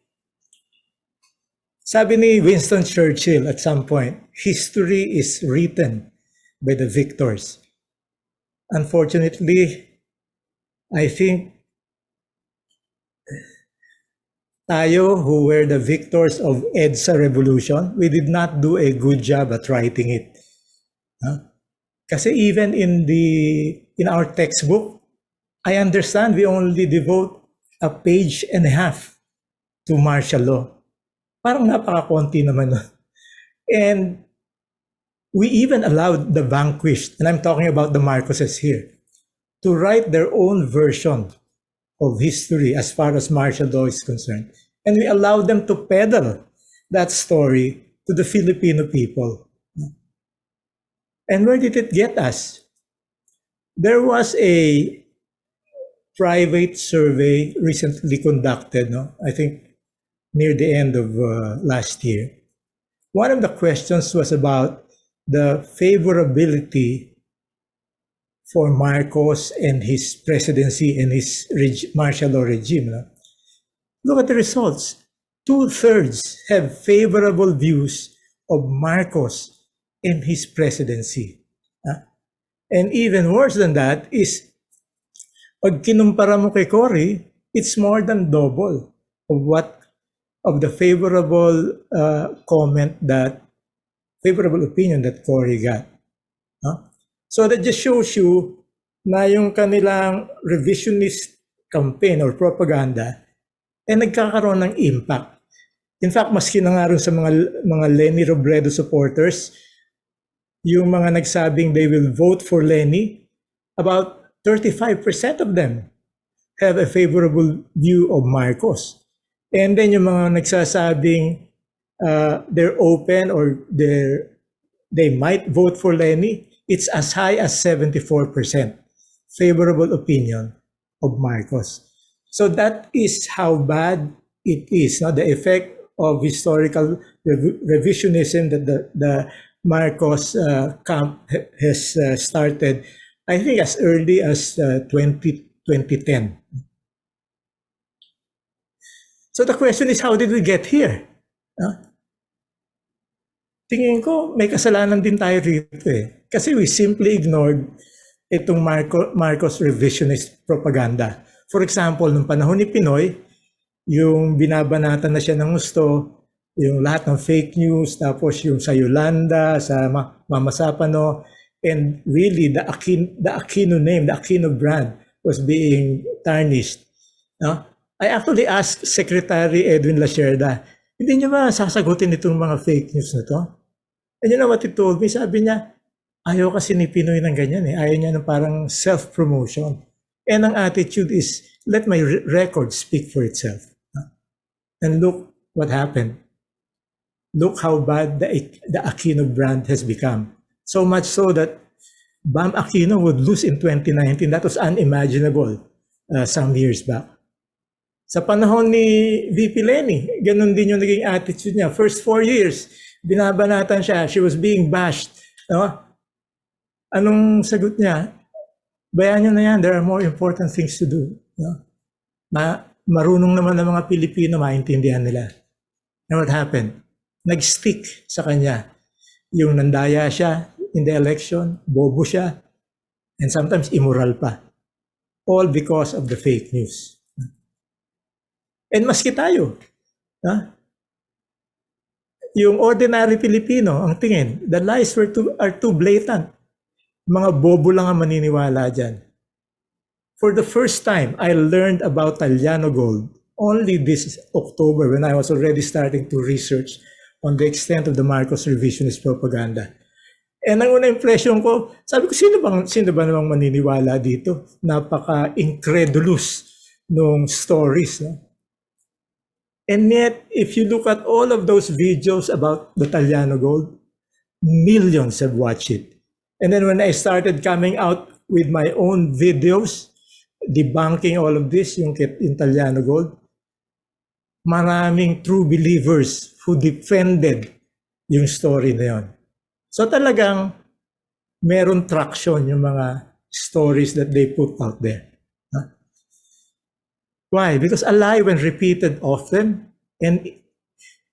Sabi ni Winston Churchill at some point, history is written by the victors. Unfortunately, I think tayo who were the victors of EDSA revolution, we did not do a good job at writing it. Kasi even in our textbook, I understand we only devote a page and a half to martial law. Parang napaka-konti naman nun. And we even allowed the vanquished, and I'm talking about the Marcoses here, to write their own version of history as far as martial law is concerned. And we allowed them to peddle that story to the Filipino people. And where did it get us? There was a private survey recently conducted, I think near the end of last year. One of the questions was about the favorability for Marcos and his presidency and his martial law regime. Look at the results. 2/3 have favorable views of Marcos and his presidency. And even worse than that is, pag kinumpara mo kay Cory, it's more than double of the favorable favorable opinion that Cory got. So that just shows you na yung kanilang revisionist campaign or propaganda nagkakaroon ng impact. In fact, maski na nga rin sa mga Leni Robredo supporters, yung mga nagsabing they will vote for Leni, about 35% of them have a favorable view of Marcos. And then yung mga nagsasabing they're open or they might vote for Leni, it's as high as 74% favorable opinion of Marcos. So that is how bad it is. The effect of historical revisionism that the Marcos camp has started, I think as early as 2010. So the question is, how did we get here? Tingin ko, may kasalanan din tayo rito eh. Kasi we simply ignored itong Marcos revisionist propaganda. For example, nung panahon ni Pinoy, yung binabanatan na siya ng gusto, yung lahat ng fake news, tapos yung sa Yolanda, sa Mama Sapano, and really the Aquino name, the Aquino brand was being tarnished. I actually asked Secretary Edwin Lacerda, hindi niyo ba sasagutin itong mga fake news na to? And you know what he told me? Sabi niya, ayaw kasi ni Pinoy ng ganyan eh. Ayaw niya ng parang self-promotion. And ang attitude is, let my record speak for itself. And look what happened. Look how bad the Aquino brand has become. So much so that Bam Aquino would lose in 2019. That was unimaginable some years back. Sa panahon ni VP Leni, ganun din yung naging attitude niya. First 4 years, binabanatan siya. She was being bashed. Anong sagot niya? Bayan nyo na yan, there are more important things to do. Marunong naman ng mga Pilipino, maintindihan nila. And what happened? Nag-stick sa kanya. Yung nandaya siya in the election, bobo siya, and sometimes immoral pa. all because of the fake news. And maski tayo, yung ordinary Pilipino, ang tingin, the lies are too blatant. Mga bobo lang ang maniniwala dyan. For the first time, I learned about Italiano gold only this October when I was already starting to research on the extent of the Marcos revisionist propaganda. And ang una impression ko, sabi ko, sino ba namang maniniwala dito? Napaka-incredulous nung stories. No? And yet, if you look at all of those videos about the Italiano gold, millions have watched it. And then when I started coming out with my own videos, debunking all of this, yung Italiano gold, maraming true believers who defended yung story na yun. So talagang meron traction yung mga stories that they put out there. Huh? Why? Because a lie when repeated often and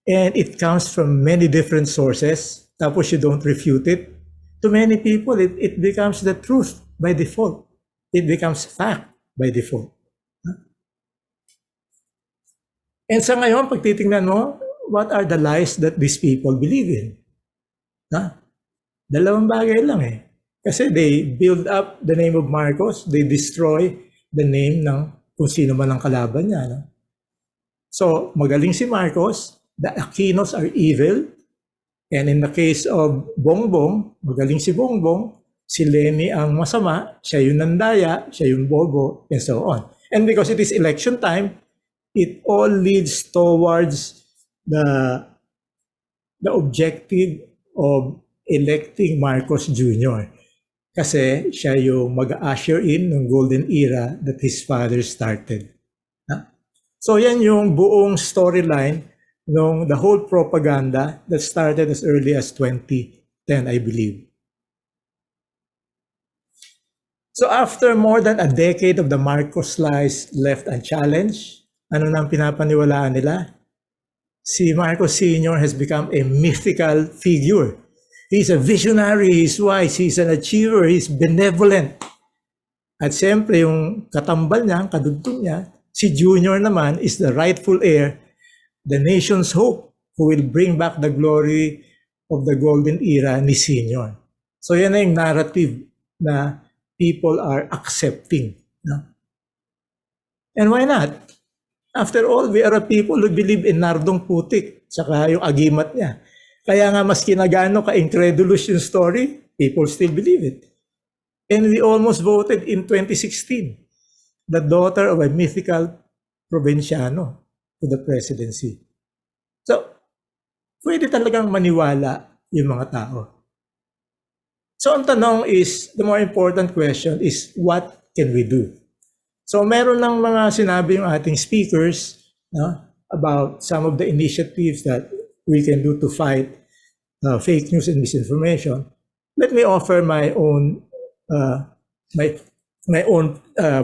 it comes from many different sources, tapos you don't refute it, to many people, it becomes the truth by default. It becomes fact by default. And sa ngayon, pag titingnan mo, what are the lies that these people believe in? Dalawang bagay lang eh. Kasi they build up the name of Marcos, they destroy the name ng kung sino man ang kalaban niya. No? So, magaling si Marcos, the Aquinos are evil, and in the case of Bongbong, magaling si Bongbong, si Lenny ang masama, siya yung nandaya, siya yung bobo, and so on. And because it is election time, it all leads towards the objective of electing Marcos Jr. Kasi siya yung mag-usher in ng golden era that his father started. So yan yung buong storyline ng the whole propaganda that started as early as 2010, I believe. So after more than a decade of the Marcos lies left unchallenged, ano nang pinapaniwalaan nila? Si Marcos Sr. has become a mythical figure. He's a visionary, he's wise, he's an achiever, he's benevolent. At siyempre, yung katambal niya, kadugtong niya, si Junior naman is the rightful heir, the nation's hope, who will bring back the glory of the golden era ni Senior. So yan na yung narrative na people are accepting. No? And why not? After all, we are a people who believe in Nardong Putik, saka yung agimat niya. Kaya nga mas kinagano ka-incredulous yung story, people still believe it. And we almost voted in 2016, the daughter of a mythical provinciano to the presidency. So, pwede talagang maniwala yung mga tao. So, ang tanong is, the more important question is, what can we do? So, meron ng mga sinabi yung ating speakers about some of the initiatives that we can do to fight fake news and misinformation. Let me offer my own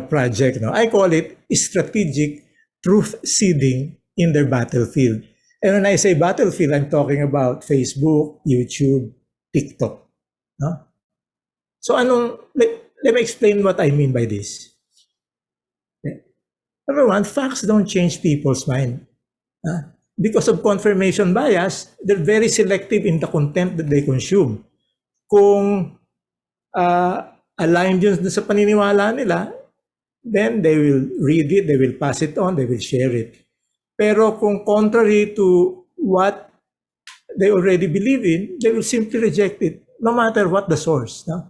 project. No? I call it strategic truth seeding in their battlefield. And when I say battlefield, I'm talking about Facebook, YouTube, TikTok. No? So let me explain what I mean by this. Okay. Number one, facts don't change people's mind. Because of confirmation bias, they're very selective in the content that they consume. Kung aligned yun sa paniniwala nila, then they will read it, they will pass it on, they will share it. Pero kung contrary to what they already believe in, they will simply reject it, no matter what the source. No?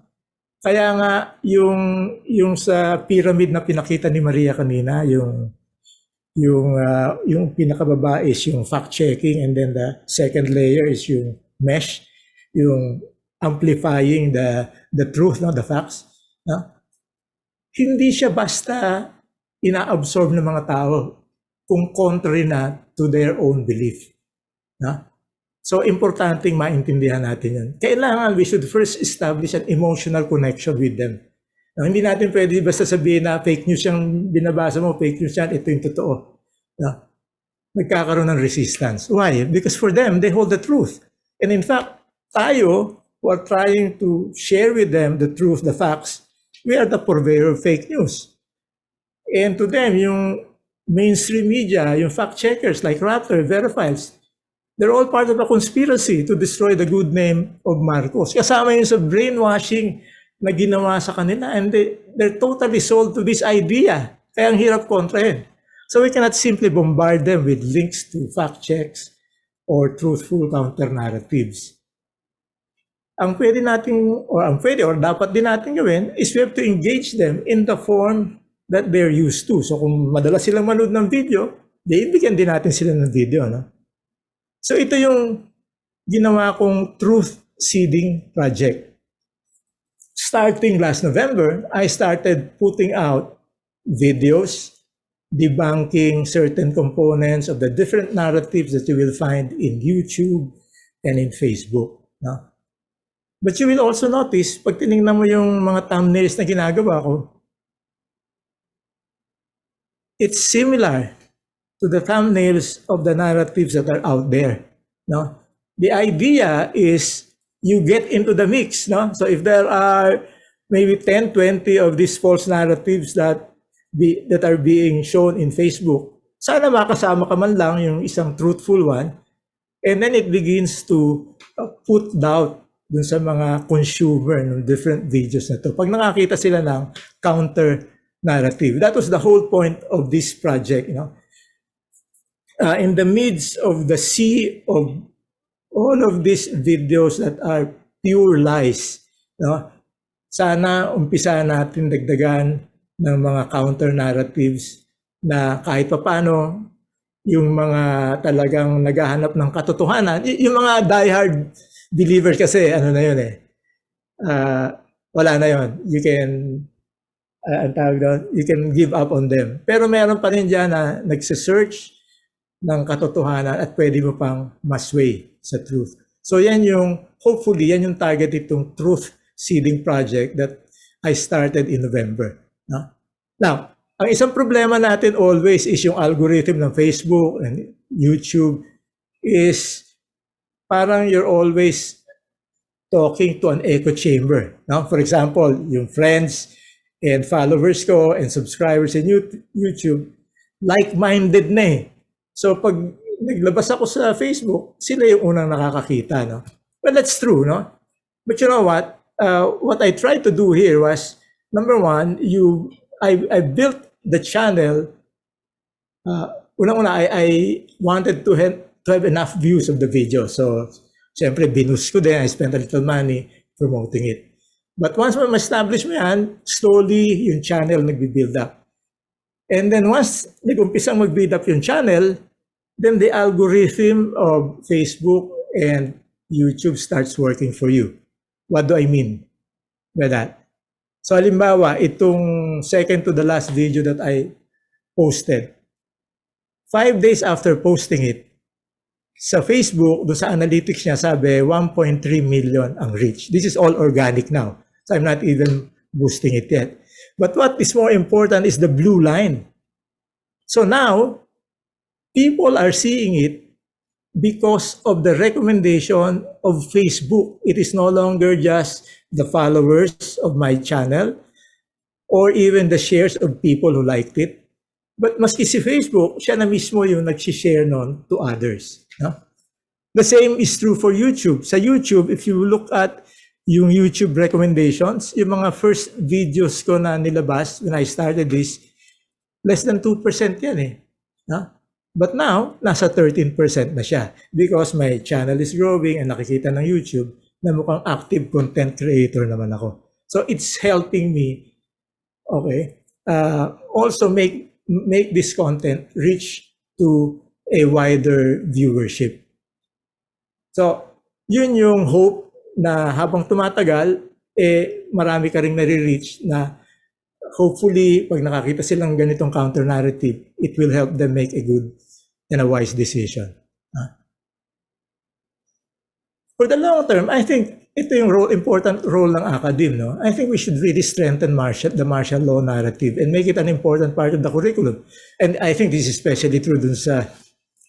Kaya nga, yung sa pyramid na pinakita ni Maria kanina, yung pinakababa is yung fact-checking, and then the second layer is yung mesh, yung amplifying the truth, no, the facts. No? Hindi siya basta ina-absorb ng mga tao kung contrary na to their own belief. No? So, importanteng maintindihan natin yan. Kailangan we should first establish an emotional connection with them. No, hindi natin pwede basta sabihin na fake news yung binabasa mo, fake news yan, ito yung totoo. No? Magkakaroon ng resistance. Why? Because for them, they hold the truth. And in fact, tayo, who are trying to share with them the truth, the facts, we are the purveyor of fake news. And to them, yung mainstream media, yung fact checkers like Raptor, Verifiles, they're all part of a conspiracy to destroy the good name of Marcos. Kasama yun sa brainwashing na ginawa sa kanila, and they're totally sold to this idea. Kaya ang hirap kontrahin. So we cannot simply bombard them with links to fact checks or truthful counter-narratives. Ang pwede or dapat din natin gawin is we have to engage them in the form that they're used to. So kung madalas silang manood ng video, bigyan din natin sila ng video. No? So ito yung ginawa kong truth seeding project. Starting last November, I started putting out videos debunking certain components of the different narratives that you will find in YouTube and in Facebook. No? But you will also notice, pag tinignan mo yung mga thumbnails na ginagawa ko, it's similar to the thumbnails of the narratives that are out there. No? The idea is you get into the mix. No? So if there are maybe 10, 20 of these false narratives that are being shown in Facebook, sana makasama ka man lang yung isang truthful one, and then it begins to put doubt dun sa mga consumer ng different videos na to. Pag nakakita sila ng counter narrative. That was the whole point of this project. In the midst of the sea of all of these videos that are pure lies, sana umpisa natin dagdagan ng mga counter narratives na kahit paano yung mga talagang naghahanap ng katotohanan, yung mga diehard believers kasi ano na yun wala na yun. You can give up on them. Pero meron pa rin dyan na nagsisearch ng katotohanan at pwede mo pang masway sa truth. So yan hopefully yan yung target itong truth seeding project that I started in November. Now, ang isang problema natin always is yung algorithm ng Facebook and YouTube is parang you're always talking to an echo chamber. For example, yung friends and followers ko and subscribers in YouTube, like-minded na So pag naglabas ako sa Facebook, sila yung unang nakakakita. Well, that's true. But you know what? What I tried to do here was, number one, I built the channel. Unang-una, I wanted to have enough views of the video. So, siyempre, binus ko din. I spent a little money promoting it. But once ma-establish mo yan, slowly yung channel nagbi-build up. And then once nag-umpisang mag-build up yung channel, then the algorithm of Facebook and YouTube starts working for you. What do I mean by that? So halimbawa, itong second to the last video that I posted, 5 days after posting it, sa Facebook, doon sa analytics niya, sabi 1.3 million ang reach. This is all organic now. So I'm not even boosting it yet. But what is more important is the blue line. So now, people are seeing it because of the recommendation of Facebook. It is no longer just the followers of my channel or even the shares of people who liked it. But maski si Facebook, siya na mismo yung nag-share nun to others. The same is true for YouTube. Sa YouTube, if you look at yung YouTube recommendations, yung mga first videos ko na nilabas when I started this, less than 2% yan But now, nasa 13% na siya because my channel is growing and nakikita ng YouTube na mukhang active content creator naman ako. So it's helping me, also make this content reach to a wider viewership. So, yun yung hope na habang tumatagal, marami ka ring nare-reach na hopefully, pag nakakita silang ganitong counter-narrative, it will help them make a good and a wise decision. For the long term, I think ito yung important role ng academe. I think we should really strengthen the martial law narrative and make it an important part of the curriculum. And I think this is especially true dun sa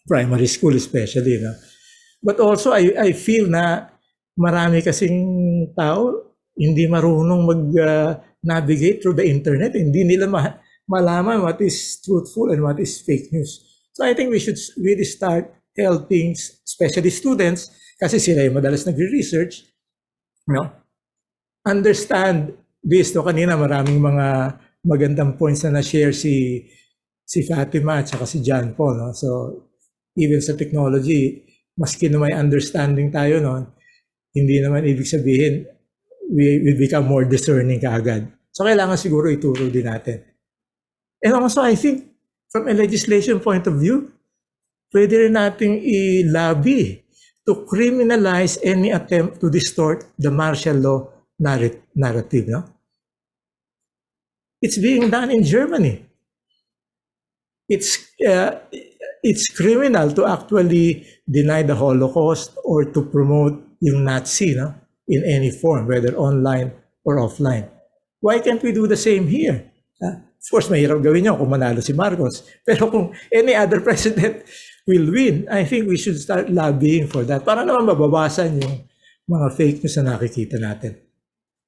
primary school especially. But also, I feel na marami kasing tao hindi marunong mag-navigate through the internet. Hindi nila malaman what is truthful and what is fake news. So I think we should really start helping, especially students, kasi sila yung madalas nagre-research, understand this. No, kanina maraming mga magandang points na na-share si Fatima at saka si John Paul. No? So even sa technology, maski na may understanding tayo, no, hindi naman ibig sabihin we become more discerning kaagad. So kailangan siguro ituro din natin. And also, I think, from a legislation point of view, pwede rin nating i-lobby to criminalize any attempt to distort the martial law narrative. No? It's being done in Germany. It's criminal to actually deny the Holocaust or to promote yung Nazi, no? In any form, whether online or offline. Why can't we do the same here? Of course, mahirap gawin yun kung manalo si Marcos. Pero kung any other president will win, I think we should start lobbying for that para naman mababawasan yung mga fake news na nakikita natin.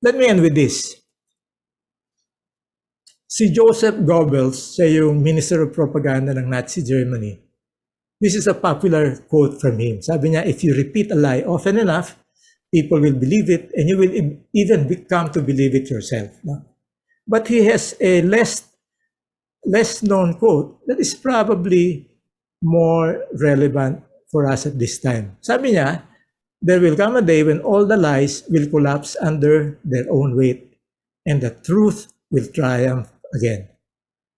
Let me end with this. Si Joseph Goebbels, siya yung Minister of Propaganda ng Nazi Germany. This is a popular quote from him. Sabi niya, if you repeat a lie often enough, people will believe it and you will even come to believe it yourself. No? But he has a less known quote that is probably more relevant for us at this time. Sabi niya, there will come a day when all the lies will collapse under their own weight and the truth will triumph again.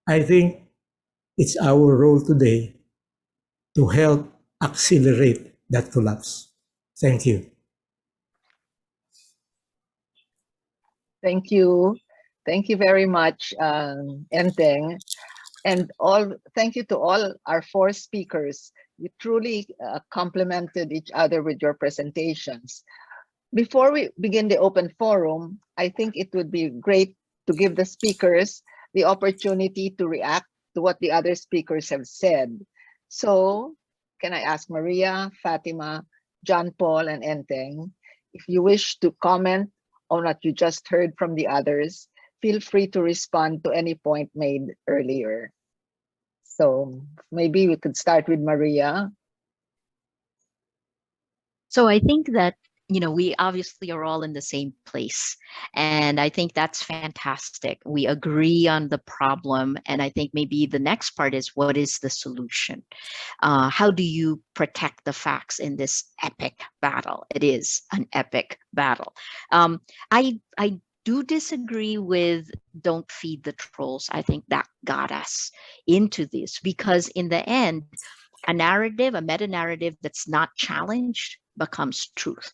I think it's our role today to help accelerate that collapse. Thank you. Thank you. Thank you very much, Enteng. And thank you to all our four speakers. You truly complemented each other with your presentations. Before we begin the open forum, I think it would be great to give the speakers the opportunity to react to what the other speakers have said. So, can I ask Maria, Fatima, John Paul, and Enteng, if you wish to comment on what you just heard from the others, feel free to respond to any point made earlier. So maybe we could start with Maria. So I think that, we obviously are all in the same place. And I think that's fantastic. We agree on the problem. And I think maybe the next part is, what is the solution? How do you protect the facts in this epic battle? It is an epic battle. I do disagree with don't feed the trolls. I think that got us into this because in the end, a narrative, a meta-narrative that's not challenged becomes truth.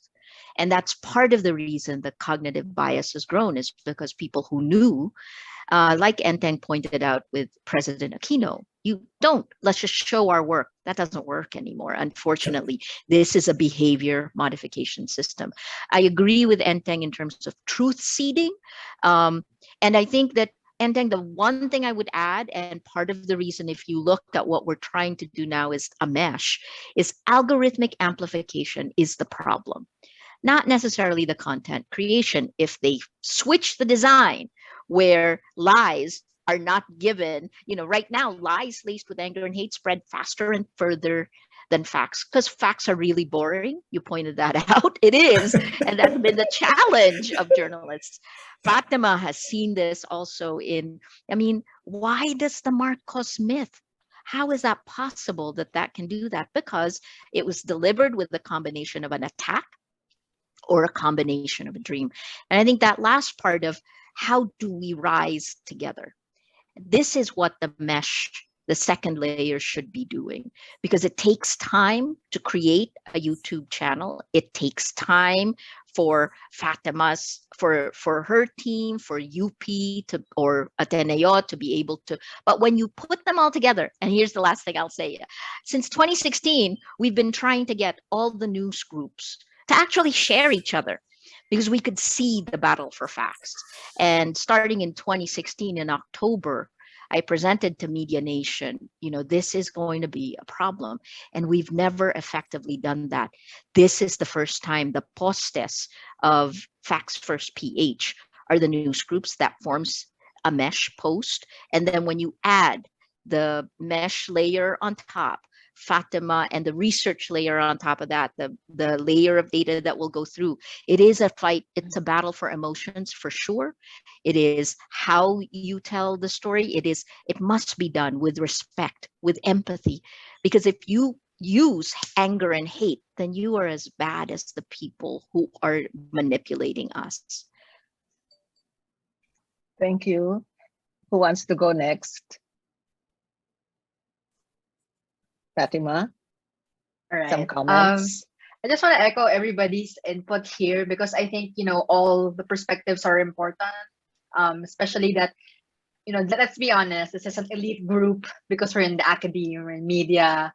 And that's part of the reason the cognitive bias has grown is because people who knew, like Enteng pointed out with President Aquino, let's just show our work. That doesn't work anymore. Unfortunately, this is a behavior modification system. I agree with Enteng in terms of truth seeding. And I think that, Enteng, the one thing I would add, and part of the reason if you look at what we're trying to do now is a mesh, is algorithmic amplification is the problem. Not necessarily the content creation. If they switch the design where lies are not given, right now, lies laced with anger and hate spread faster and further than facts because facts are really boring. You pointed that out. It is. And that's been the challenge of journalists. Fatima has seen this also why does the Marcos myth? How is that possible that can do that? Because it was delivered with a combination of an attack or a combination of a dream. And I think that last part of how do we rise together? This is what the mesh, the second layer should be doing because it takes time to create a YouTube channel. It takes time for Fatima's, for her team, for UP or Ateneo to be able to, but when you put them all together, and here's the last thing I'll say, since 2016, we've been trying to get all the news groups to actually share each other because we could see the battle for facts. And starting in 2016 in October, I presented to Media Nation, this is going to be a problem. And we've never effectively done that. This is the first time the postes of Facts First PH are the news groups that forms a mesh post. And then when you add the mesh layer on top, Fatima, and the research layer on top of that, the layer of data that will go through, it is a fight. It's a battle for emotions for sure. It is how you tell the story. It must be done with respect, with empathy, because if you use anger and hate, then you are as bad as the people who are manipulating us. Thank you. Who wants to go next? Fatima, All right. some comments? I just want to echo everybody's input here because I think, all the perspectives are important, especially that, let's be honest, this is an elite group because we're in the academia, we're in media.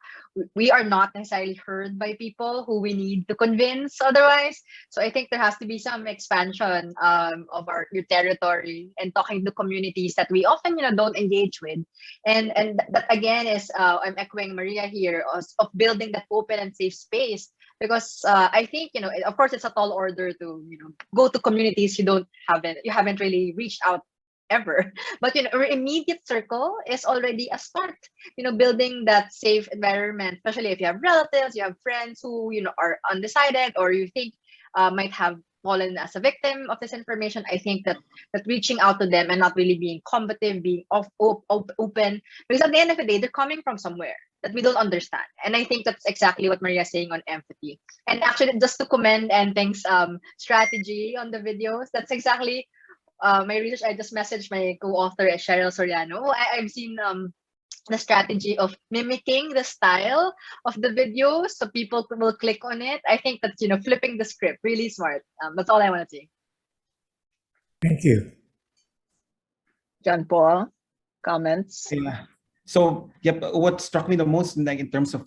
We are not necessarily heard by people who we need to convince otherwise. So I think there has to be some expansion of your territory and talking to communities that we often, don't engage with. And that again is, I'm echoing Maria here, of building that open and safe space. Because I think, of course, it's a tall order to, go to communities you haven't really reached out ever, but our immediate circle is already a start. Building that safe environment, especially if you have relatives, you have friends who are undecided, or you think might have fallen as a victim of this information. I think that reaching out to them and not really being combative, being open, because at the end of the day, they're coming from somewhere that we don't understand. And I think that's exactly what Maria's saying on empathy. And actually, just to commend Enteng's strategy on the videos, that's exactly my research. I just messaged my co-author, Cheryl Soriano. I've seen the strategy of mimicking the style of the video so people will click on it. I think that's, flipping the script. Really smart. That's all I want to say. Thank you. John Paul, comments? Yeah. So, yep, what struck me the most, like in terms of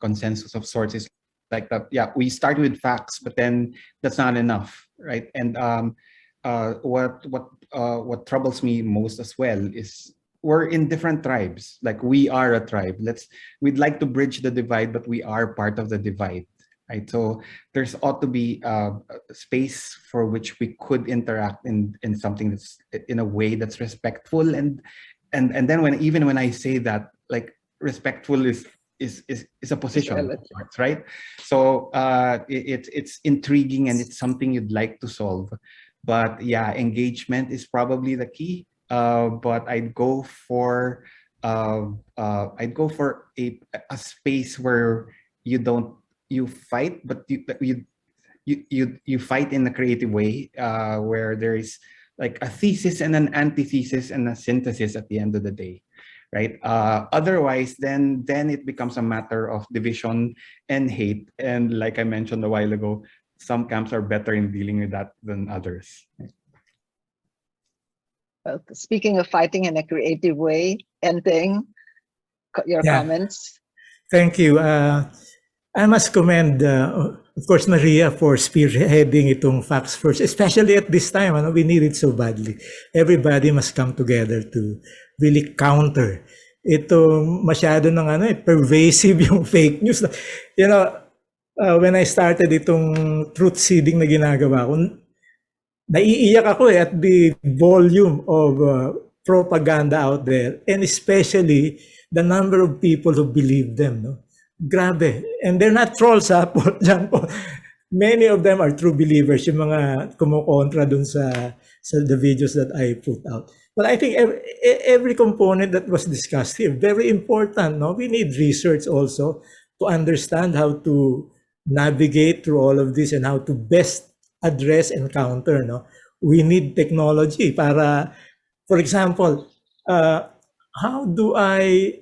consensus of sorts, is like that. Yeah, we start with facts, but then that's not enough, right? And what troubles me most as well is we're in different tribes. Like we are a tribe. We'd like to bridge the divide, but we are part of the divide, right? So there's ought to be a space for which we could interact in something that's in a way that's respectful, and then when I say that, like, respectful is a position, right? So it's intriguing and it's something you'd like to solve. But yeah, engagement is probably the key. But I'd go for a space where you fight, but you fight in a creative way, where there is like a thesis and an antithesis and a synthesis at the end of the day, right? Otherwise, then it becomes a matter of division and hate. And like I mentioned a while ago, some camps are better in dealing with that than others. Well, speaking of fighting in a creative way, Enteng, your comments? Thank you. I must commend, of course, Maria for spearheading itong Facts First, especially at this time. We need it so badly. Everybody must come together to really counter ito. Masyado ng pervasive yung fake news. When I started itong truth seeding na ginagawa ko, naiiyak ako at the volume of propaganda out there, and especially the number of people who believe them. No? Grabe. And they're not trolls, ha? Many of them are true believers, yung mga kumukontra dun sa the videos that I put out. But I think every component that was discussed here, very important. No? We need research also to understand how to navigate through all of this and how to best address and counter. No? We need technology para, for example, how do I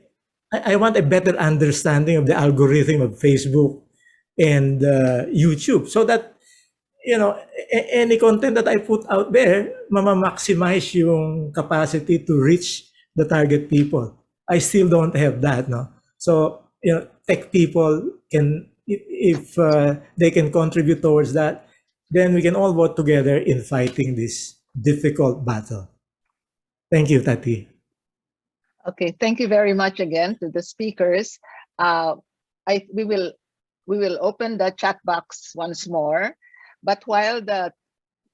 want a better understanding of the algorithm of Facebook and YouTube, so that any content that I put out there, maximize yung capacity to reach the target people. I still don't have that, no. So tech people can, if they can contribute towards that, then we can all work together in fighting this difficult battle. Thank you, Tati. Okay, thank you very much again to the speakers. We will open the chat box once more, but while the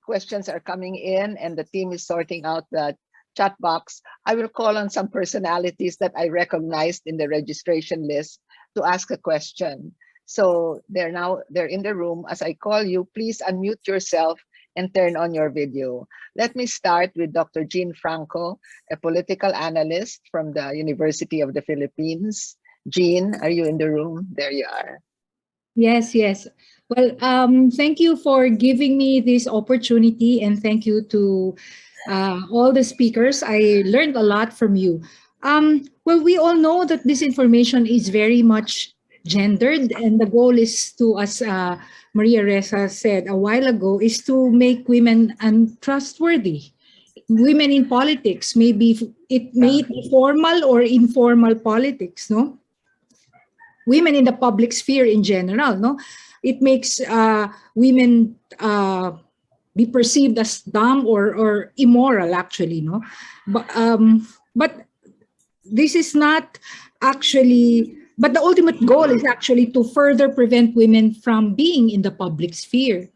questions are coming in and the team is sorting out the chat box, I will call on some personalities that I recognized in the registration list to ask a question. So they're in the room. As I call you, please unmute yourself and turn on your video. Let me start with Dr. Jean Franco, a political analyst from the University of the Philippines. Jean, are you in the room? There you are. Yes, yes. Well, thank you for giving me this opportunity, and thank you to all the speakers. I learned a lot from you. Well, we all know that this information is very much gendered, and the goal is to, as Maria Ressa said a while ago, is to make women untrustworthy. Women in politics, maybe it may be formal or informal politics, no? Women in the public sphere in general, no? It makes women be perceived as dumb or immoral, actually, no? But this is not actually, but the ultimate goal is actually to further prevent women from being in the public sphere.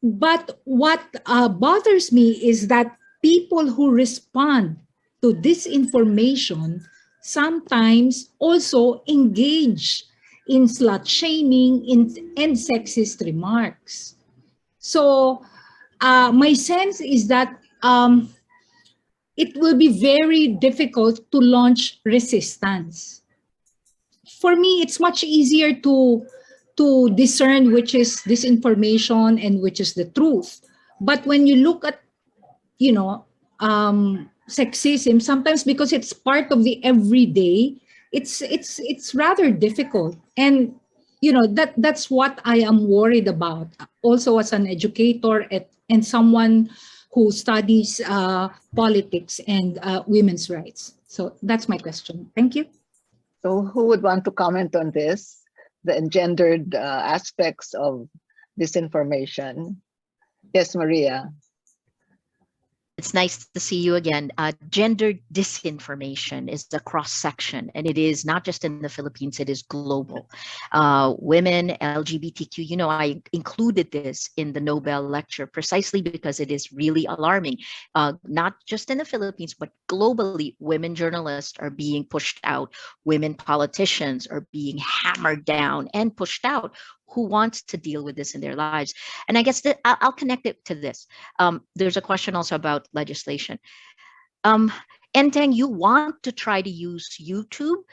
But what bothers me is that people who respond to disinformation sometimes also engage in slut shaming and sexist remarks. So my sense is that it will be very difficult to launch resistance. For me, it's much easier to discern which is disinformation and which is the truth. But when you look at, sexism, sometimes because it's part of the everyday, it's rather difficult. And that's what I am worried about. Also, as an educator and someone who studies politics and women's rights. So that's my question. Thank you. So who would want to comment on this, the engendered aspects of disinformation? Yes, Maria. It's nice to see you again. Gender disinformation is a cross-section, and it is not just in the Philippines, it is global. Women, LGBTQ, I included this in the Nobel lecture precisely because it is really alarming. Not just in the Philippines, but globally, women journalists are being pushed out. Women politicians are being hammered down and pushed out. Who wants to deal with this in their lives? And I guess that I'll connect it to this. There's a question also about legislation. Enteng, you want to try to use YouTube.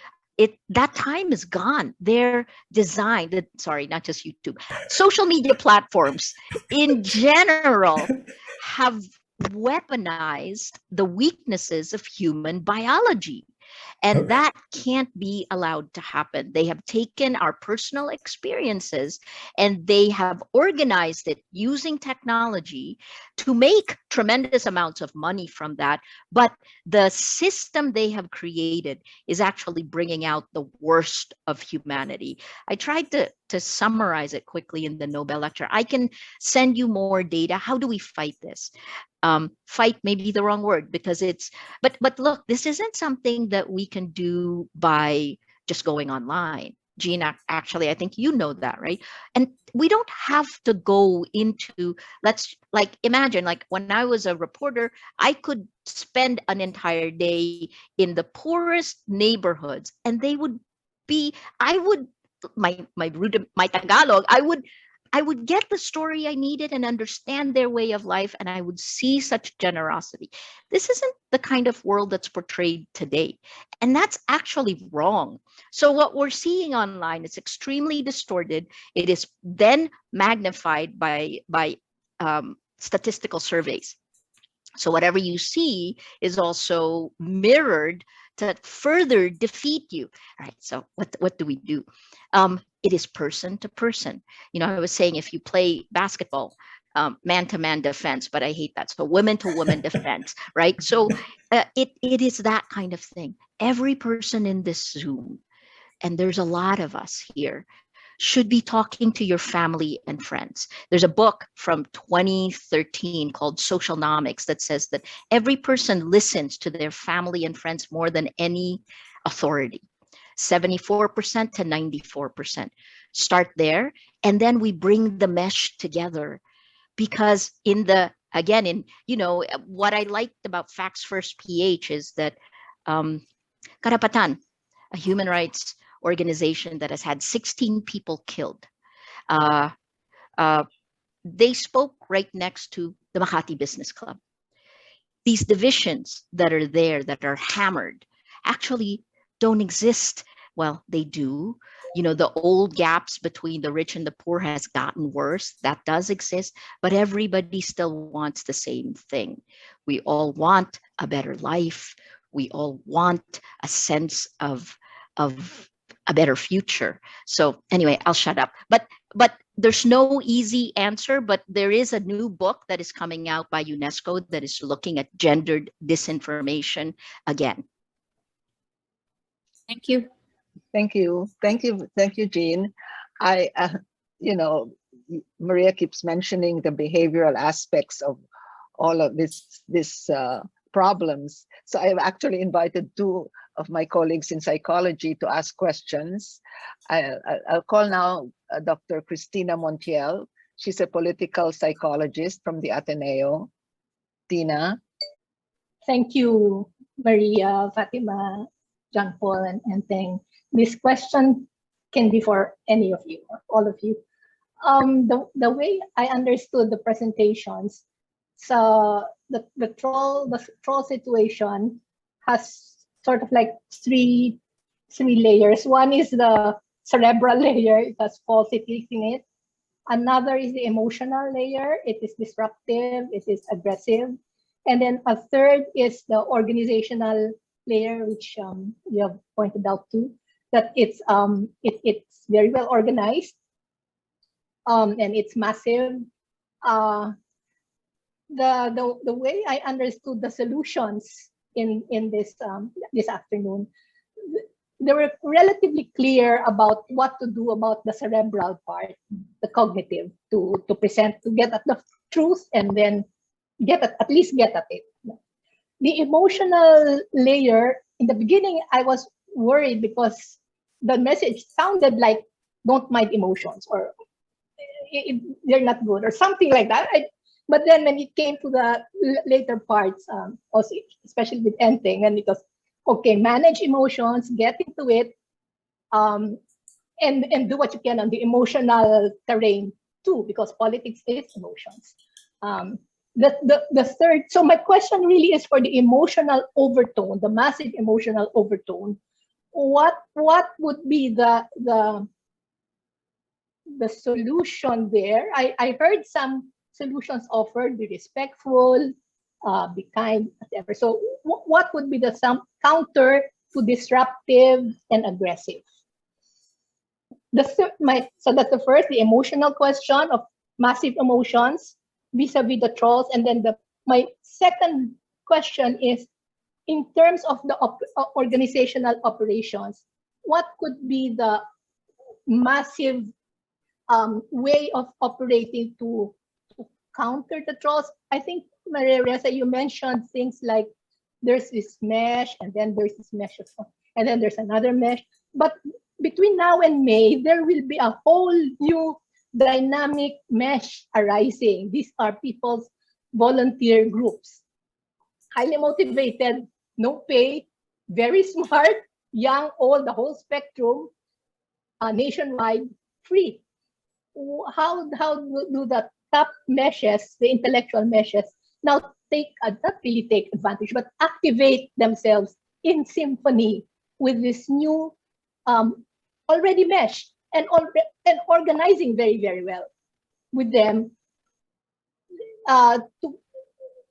That time is gone. They're designed, sorry, not just YouTube. Social media platforms in general have weaponized the weaknesses of human biology. And that can't be allowed to happen. They have taken our personal experiences and they have organized it using technology to make tremendous amounts of money from that. But the system they have created is actually bringing out the worst of humanity. I tried to summarize it quickly in the Nobel lecture. I can send you more data. How do we fight this? Fight may be the wrong word because but look, this isn't something that we can do by just going online. Gina, actually, I think you know that, right? And we don't have to go into, imagine, when I was a reporter, I could spend an entire day in the poorest neighborhoods and they would be, my Tagalog, I would get the story I needed and understand their way of life, and I would see such generosity. This isn't the kind of world that's portrayed today, and that's actually wrong. So what we're seeing online is extremely distorted. It is then magnified by statistical surveys. So whatever you see is also mirrored to further defeat you. All right, so what do we do? It is person to person. I was saying if you play basketball, man-to-man defense, but I hate that. So women-to-women defense, right? So it is that kind of thing. Every person in this Zoom, and there's a lot of us here, should be talking to your family and friends. There's a book from 2013 called Socialnomics that says that every person listens to their family and friends more than any authority. 74% to 94%. Start there, and then we bring the mesh together. Because in the again, in what I liked about Facts First PH is that Karapatan, a human rights organization that has had 16 people killed, uh, uh, they spoke right next to the Makati Business Club. These divisions that are there, that are hammered, actually don't exist. Well, they do. The old gaps between the rich and the poor has gotten worse. That does exist, but everybody still wants the same thing. We all want a better life. We all want a sense of a better future. So anyway, I'll shut up. But there's no easy answer, but there is a new book that is coming out by UNESCO that is looking at gendered disinformation again. Thank you. Thank you. Thank you. Thank you, Jean. I, Maria keeps mentioning the behavioral aspects of all of this problems. So I've actually invited two of my colleagues in psychology to ask questions. I'll call now Dr. Cristina Montiel. She's a political psychologist from the Ateneo. Tina. Thank you, Maria, Fatima, John Paul, and Enteng. This question can be for any of you, or all of you. The way I understood the presentations, so the troll situation has sort of like three layers. One is the cerebral layer; it has falsities in it. Another is the emotional layer; it is disruptive, it is aggressive. And then a third is the organizational layer, which you have pointed out too, that it's very well organized, and it's massive. The way I understood the solutions in this this afternoon, they were relatively clear about what to do about the cerebral part, the cognitive, to present, to get at the truth, and then at least get at it. The emotional layer, in the beginning, I was worried because the message sounded like don't mind emotions, or they're not good, or something like that. But then when it came to the later parts, also especially with Enteng, and it was, okay, manage emotions, get into it, and do what you can on the emotional terrain too, because politics is emotions. The third, so my question really is for the emotional overtone, the massive emotional overtone. What would be the solution there? I heard some solutions offered: be respectful, be kind, whatever. So what would be the counter to disruptive and aggressive? So that's the first, the emotional question of massive emotions vis-a-vis the trolls. And then my second question is, in terms of the organizational operations, what could be the massive way of operating to counter the trolls? I think, Maria Ressa, you mentioned things like there's this mesh, and then there's this mesh, and then there's another mesh. But between now and May, there will be a whole new dynamic mesh arising. These are people's volunteer groups, highly motivated, no pay, very smart, young, old, the whole spectrum, nationwide, free. How do the top meshes, the intellectual meshes, now not really take advantage, but activate themselves in symphony with this new already meshed and organizing very, very well with them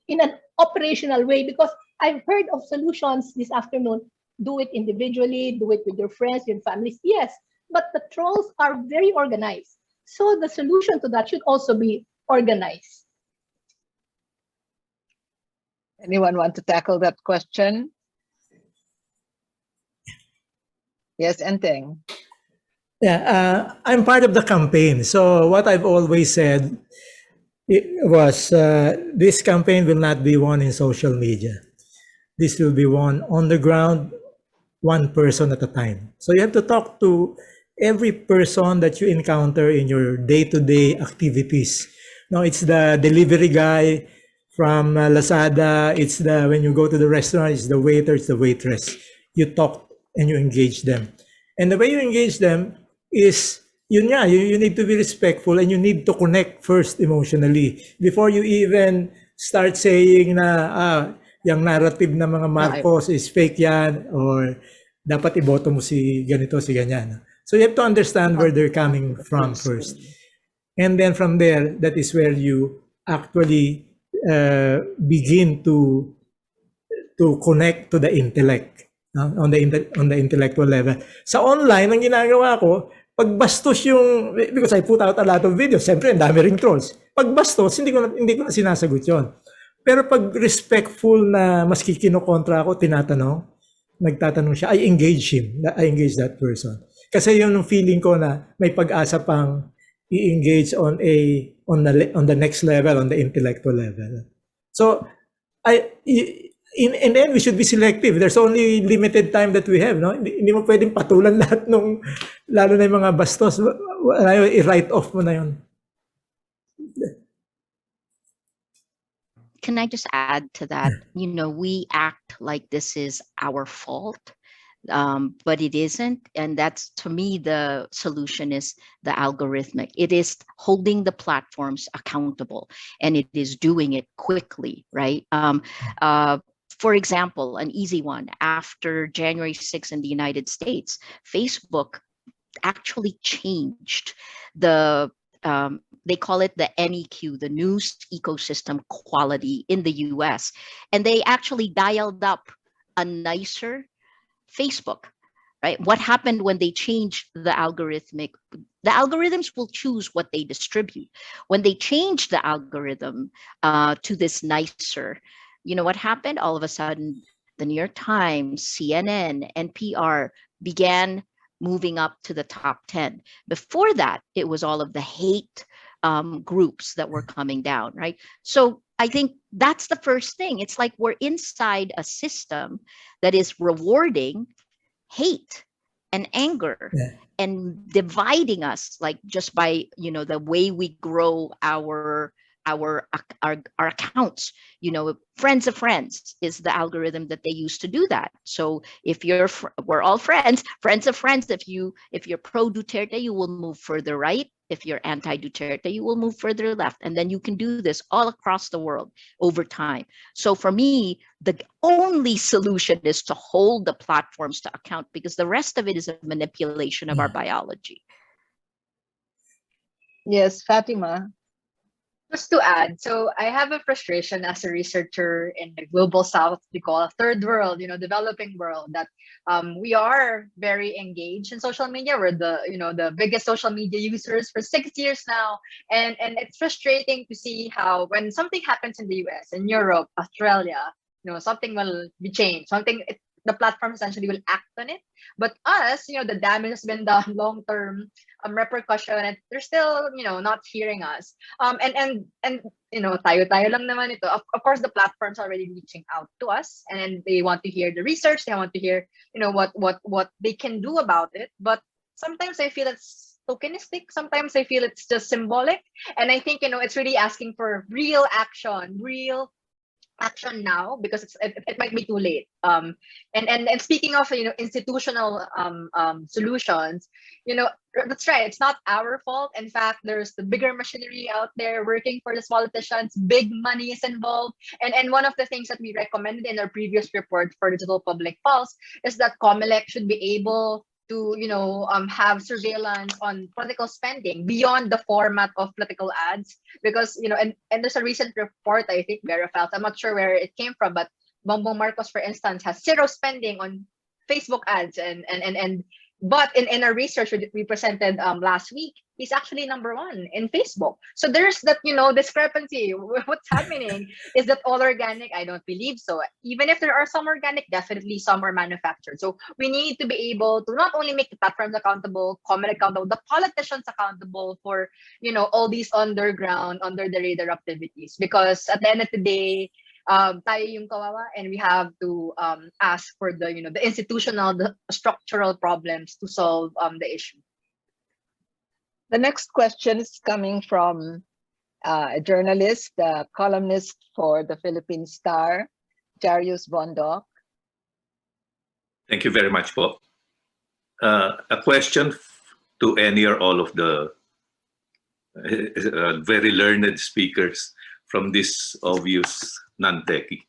in an operational way? Because I've heard of solutions this afternoon: do it individually, do it with your friends, your families. Yes, but the trolls are very organized. So the solution to that should also be organized. Anyone want to tackle that question? Yes, Enteng. Yeah, I'm part of the campaign. So what I've always said was this campaign will not be won in social media. This will be won on the ground, one person at a time. So you have to talk to every person that you encounter in your day-to-day activities. No, it's the delivery guy From Lazada, it's the when you go to the restaurant, it's the waiter, it's the waitress. You talk and you engage them. And the way you engage them is, you need to be respectful and you need to connect first emotionally before you even start saying na, yung narrative na mga Marcos is fake yan, or dapat iboto mo si ganito, si ganyan. So you have to understand where they're coming from first. And then from there, that is where you actually begin to connect to the intellect, on the intellectual level. Sa online, ang ginagawa ko, pag bastos yung, because I put out a lot of videos, siyempre, ang dami ring trolls. Pag bastos, hindi ko na sinasagot yon. Pero pag respectful na maski kinokontra ako, nagtatanong siya, I engage him, I engage that person. Kasi yun yung feeling ko na may pag-asa pang i-engage on the next level, on the intellectual level. So, in the end, we should be selective. There's only limited time that we have, no? Hindi mo pwedeng patulan lahat nung, lalo na yung mga bastos. I-write off mo na yun. Can I just add to that? We act like this is our fault, but it isn't. And that's, to me, the solution is the algorithmic. It is holding the platforms accountable, and it is doing it quickly, right? For example, an easy one, after January 6th in the United States, Facebook actually changed the they call it the NEQ, the news ecosystem quality in the US. And they actually dialed up a nicer Facebook, right? What happened when they changed the algorithms will choose what they distribute. When they changed the algorithm to this nicer, you know what happened? All of a sudden, the New York Times, CNN, NPR began moving up to the top 10. Before that, it was all of the hate groups that were coming down, right? So I think that's the first thing. It's like we're inside a system that is rewarding hate and anger and dividing us, like just by, the way we grow our accounts. Friends of friends is the algorithm that they use to do that. So if we're all friends of friends. If you're pro Duterte, you will move further right. If you're anti Duterte, you will move further left. And then you can do this all across the world over time. So for me, the only solution is to hold the platforms to account, because the rest of it is a manipulation of our biology. Yes, Fatima. Just to add, so I have a frustration as a researcher in the global south, we call a third world, developing world, that we are very engaged in social media. We're the biggest social media users for 6 years now. And it's frustrating to see how when something happens in the US, in Europe, Australia, something will be changed. The platform essentially will act on it. But us, the damage has been done, long-term repercussion, and they're still, not hearing us. And tayo lang naman ito. Of course, the platforms are already reaching out to us, and they want to hear the research. They want to hear, what they can do about it. But sometimes I feel it's tokenistic. Sometimes I feel it's just symbolic. And I think, it's really asking for real action now, because it might be too late. And speaking of institutional solutions, that's right. It's not our fault. In fact, there's the bigger machinery out there working for these politicians. Big money is involved. And one of the things that we recommended in our previous report for Digital Public Pulse is that COMELEC should be able to have surveillance on political spending beyond the format of political ads, because and there's a recent report, I think, Vera felt, I'm not sure where it came from, but Bongbong Marcos, for instance, has zero spending on Facebook ads, but in our research we presented last week, he's actually number 1 in Facebook. So there's that discrepancy. What's happening? Is that all organic? I don't believe so. Even if there are some organic, definitely some are manufactured. So we need to be able to not only make the platforms accountable, comment accountable, the politicians accountable for all these underground, under the radar activities, because at the end of the day, tayo yung kawawa, and we have to ask for the the institutional, the structural problems to solve the issue. The next question is coming from a journalist, a columnist for the Philippine Star, Jarius Bondoc. Thank you very much, po. A question to any or all of the very learned speakers from this obvious non-techie.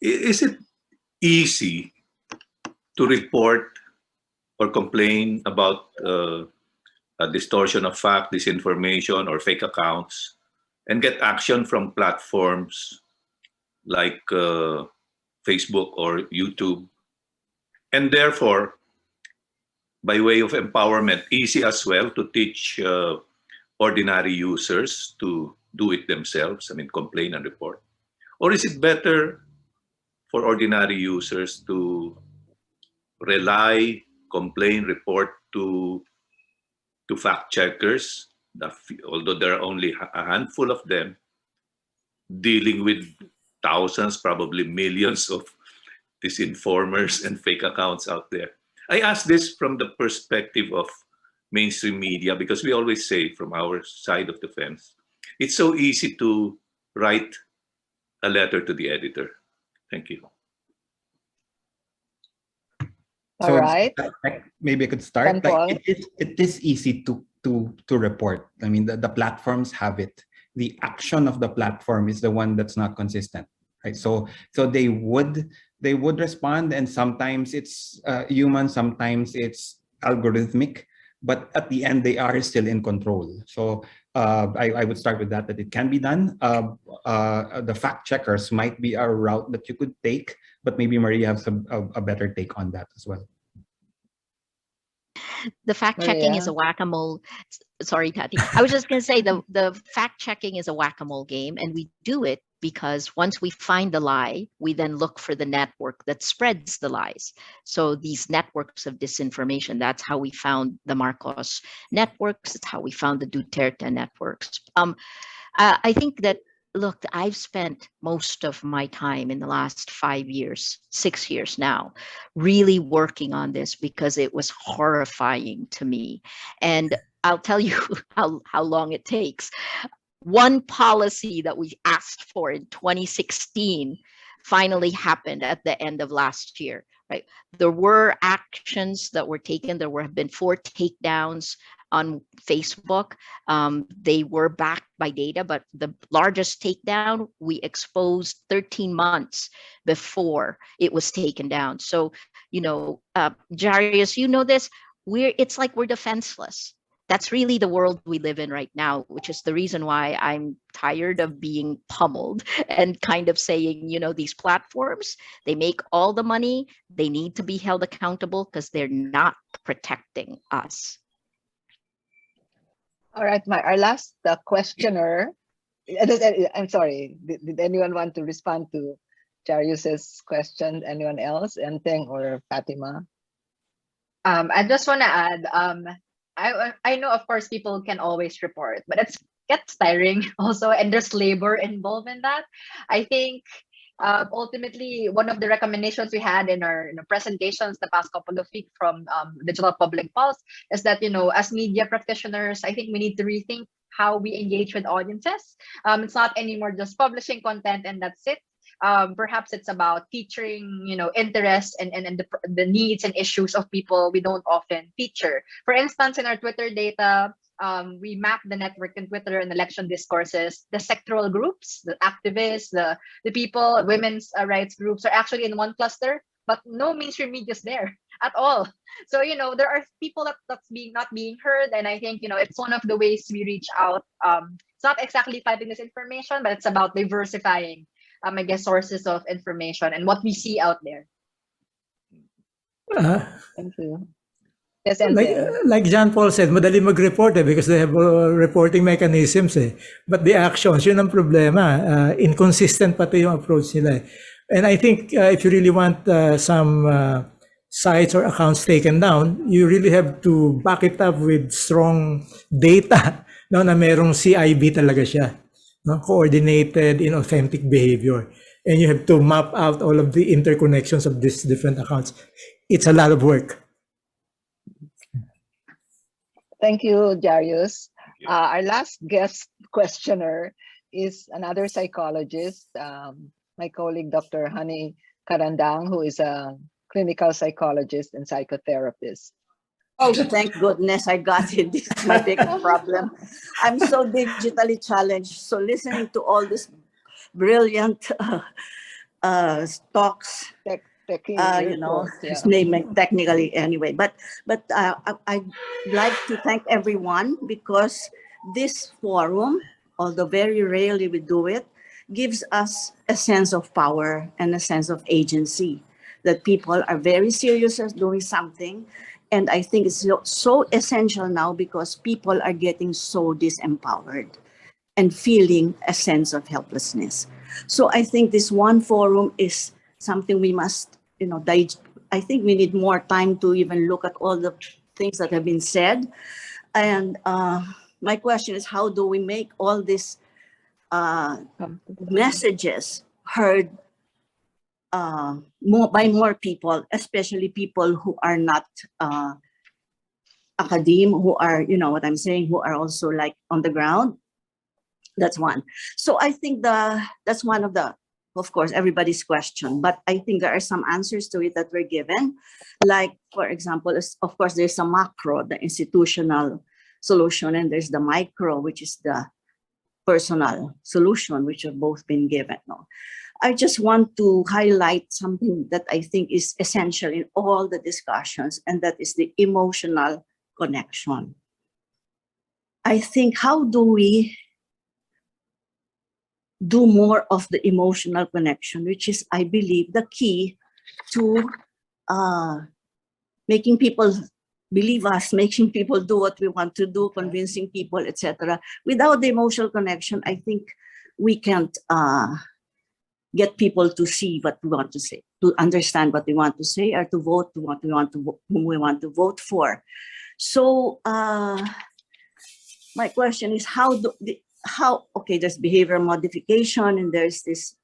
Is it easy to report or complain about a distortion of fact, disinformation, or fake accounts, and get action from platforms like Facebook or YouTube? And therefore, by way of empowerment, easy as well to teach ordinary users to do it themselves, I mean, complain and report? Or is it better for ordinary users to rely, complain, report to fact checkers, although there are only a handful of them, dealing with thousands, probably millions of disinformers and fake accounts out there? I ask this from the perspective of mainstream media, because we always say from our side of the fence, it's so easy to write a letter to the editor. Thank you. All right. Maybe I could start. John Paul. Like, it is easy to report. I mean, the platforms have it. The action of the platform is the one that's not consistent, right? So they would respond, and sometimes it's human, sometimes it's algorithmic, but at the end they are still in control. So I would start with that it can be done. The fact checkers might be a route that you could take, but maybe Maria has a better take on that as well. The fact checking is Maria. a whack-a-mole. Sorry, Tati. I was just going to say the fact checking is a whack-a-mole game, and we do it because once we find the lie, we then look for the network that spreads the lies. So these networks of disinformation, that's how we found the Marcos networks. It's how we found the Duterte networks. I think that, look, I've spent most of my time in the last 5 years, 6 years now, really working on this because it was horrifying to me. And I'll tell you how long it takes. One policy that we asked for in 2016 finally happened at the end of last year, right? There were actions that were taken. There have been 4 takedowns on Facebook. They were backed by data, but the largest takedown we exposed 13 months before it was taken down. So, Jarius, you know this, it's like we're defenseless. That's really the world we live in right now, which is the reason why I'm tired of being pummeled and kind of saying, these platforms, they make all the money. They need to be held accountable because they're not protecting us. All right, our last questioner. I'm sorry. Did anyone want to respond to Jarius's question? Anyone else? Enteng or Fatima? I just want to add, I know, of course, people can always report, but it gets tiring also, and there's labor involved in that. I think ultimately, one of the recommendations we had in our presentations the past couple of weeks from Digital Public Pulse is that, as media practitioners, I think we need to rethink how we engage with audiences. It's not anymore just publishing content and that's it. Perhaps it's about featuring, interests and the needs and issues of people we don't often feature. For instance, in our Twitter data, we map the network in Twitter and election discourses. The sectoral groups, the activists, the people, women's rights groups are actually in one cluster, but no mainstream media is there at all. So, there are people that's not being heard. And I think, it's one of the ways we reach out. It's not exactly fighting this information, but it's about diversifying, I guess, sources of information and what we see out there. Thank you. Yes, like John Paul said, madali mag-report because they have reporting mechanisms But the actions, yun ang problema. Inconsistent pati yung approach nila And I think if you really want some sites or accounts taken down, you really have to back it up with strong data na merong CIB talaga siya. Coordinated in authentic behavior. And you have to map out all of the interconnections of these different accounts. It's a lot of work. Thank you, Jarius. you. Our last guest questioner is another psychologist, my colleague, Dr. Hani Karandang, who is a clinical psychologist and psychotherapist. Oh, thank goodness I got it. This is my biggest problem. I'm so digitally challenged. So listening to all this brilliant talks, his name technically anyway. But I'd like to thank everyone because this forum, although very rarely we do it, gives us a sense of power and a sense of agency, that people are very serious as doing something. And I think it's so essential now because people are getting so disempowered and feeling a sense of helplessness. So I think this one forum is something we must, I think we need more time to even look at all the things that have been said. And my question is, how do we make all these messages heard by more people, especially people who are not academe, who are, what I'm saying, who are also like on the ground. That's one. So I think that's one of course, everybody's question, but I think there are some answers to it that were given. Like, for example, of course, there's a macro, the institutional solution, and there's the micro, which is the personal solution, which have both been given. No? I just want to highlight something that I think is essential in all the discussions, and that is the emotional connection. I think, how do we do more of the emotional connection, which is, I believe, the key to making people believe us, making people do what we want to do, convincing people, etc. Without the emotional connection, I think we can't get people to see what we want to say, to understand what we want to say, or to vote to what we want to, whom we want to vote for. So my question is, okay, there's behavior modification, and there's this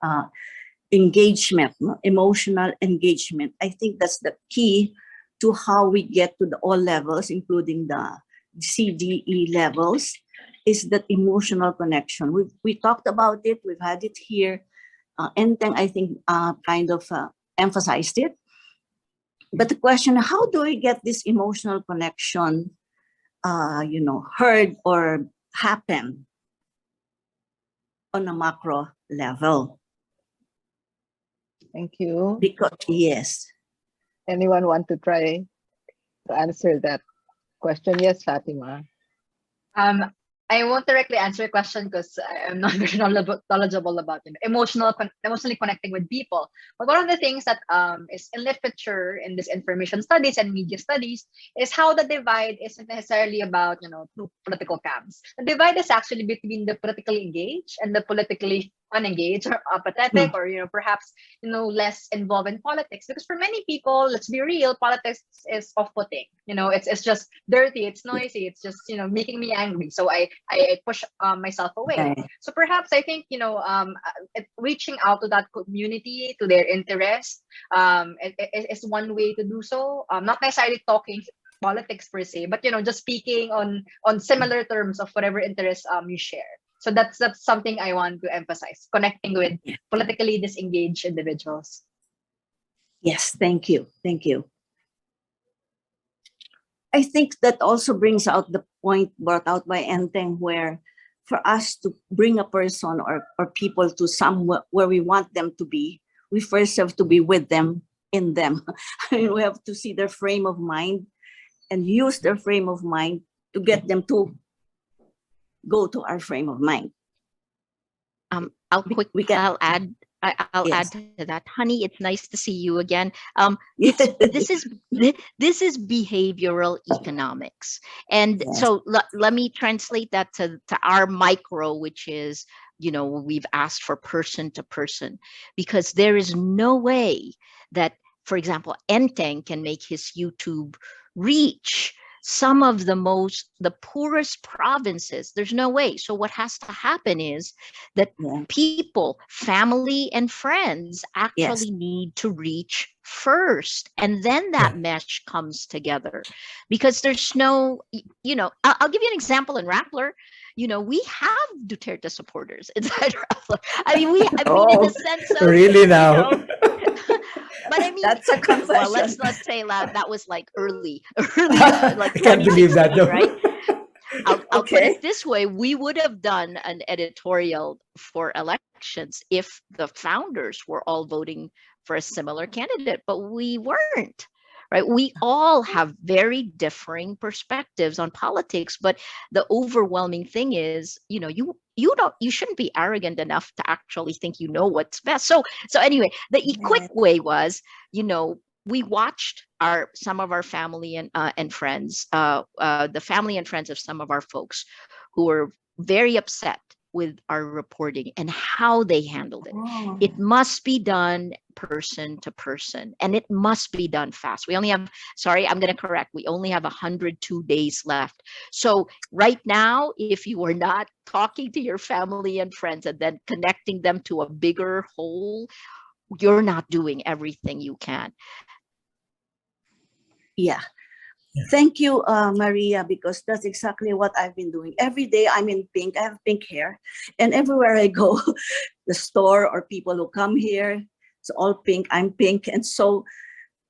engagement, emotional engagement. I think that's the key to how we get to all levels, including the CDE levels, is that emotional connection. We talked about it, we've had it here. Enteng, I think, kind of emphasized it. But the question, how do we get this emotional connection, heard or happen on a macro level? Thank you. Because, yes. Anyone want to try to answer that question? Yes, Fatima. I won't directly answer your question because I'm not very knowledgeable about emotionally connecting with people. But one of the things that is in literature, in this information studies and media studies, is how the divide isn't necessarily about two political camps. The divide is actually between the politically engaged and the politically unengaged or apathetic, or perhaps less involved in politics. Because for many people, let's be real, politics is off-putting. It's just dirty, it's noisy, it's just making me angry. So I push myself away. Right. So perhaps I think reaching out to that community, to their interest, is one way to do so. Not necessarily talking politics per se, but just speaking on similar terms of whatever interests you share. So that's something I want to emphasize, connecting with politically disengaged individuals. Yes, thank you. Thank you. I think that also brings out the point brought out by Enteng, where for us to bring a person or people to somewhere where we want them to be, we first have to be with them, in them. We have to see their frame of mind and use their frame of mind to get them to go to our frame of mind. I'll add Yes. to that. Honey, it's nice to see you again. Yes. This is behavioral economics, and Yes. so let me translate that to our micro, which is we've asked for person to person, because there is no way that, for example, Enteng can make his YouTube reach some of the poorest provinces, there's no way. So what has to happen is that people, family and friends actually need to reach first, and then that mesh comes together, because there's no, I'll give you an example. In Rappler, we have Duterte supporters inside Rappler. I mean, in the sense of really now. But I mean, that's a confession. Well, let's say that was like early, I can't believe that, though. right? I'll put it this way: we would have done an editorial for elections if the founders were all voting for a similar candidate, but we weren't. Right? We all have very differing perspectives on politics, but the overwhelming thing is, you shouldn't be arrogant enough to actually think you know what's best. So anyway, the quick way was, we watched some of our family and friends, the family and friends of some of our folks who were very upset with our reporting and how they handled it. It must be done person to person, and it must be done fast. We only have, I'm going to correct, we only have 102 days left. So right now, if you are not talking to your family and friends and then connecting them to a bigger whole, you're not doing everything you can. Yeah. Thank you, Maria, because that's exactly what I've been doing. Every day I'm in pink. I have pink hair. And everywhere I go, the store or people who come here, it's all pink. I'm pink. And so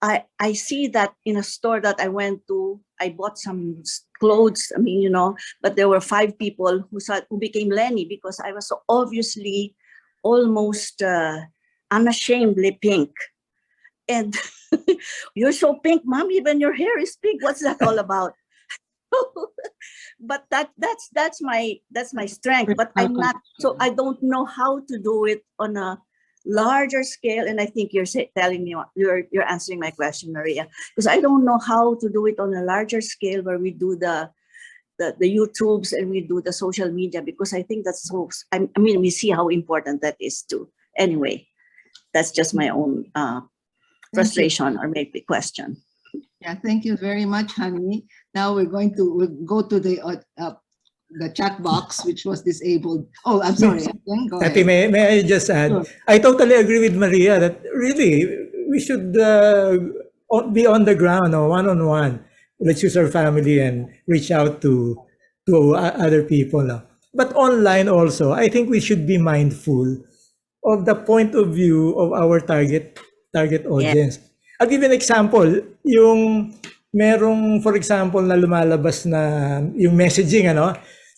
I see that in a store that I went to, I bought some clothes. I mean, but there were 5 people who became Lenny because I was so obviously almost unashamedly pink. And you're so pink, Mom, even your hair is pink. What's that all about? But that's my strength. But I'm not, so I don't know how to do it on a larger scale. And I think you're telling me, you're answering my question, Maria, because I don't know how to do it on a larger scale where we do the YouTubes and we do the social media, because I think that's so, I mean, we see how important that is too. Anyway, that's just my own frustration or maybe question. Yeah, thank you very much, honey. Now we'll go to the chat box, which was disabled. Oh, I'm sorry. Go ahead. May I just add? Sure. I totally agree with Maria that really we should be on the ground or one-on-one. Let's use our family and reach out to other people now. But online also, I think we should be mindful of the point of view of our target audience. I'll give you an example. Yung merong, for example, na lumalabas na yung messaging,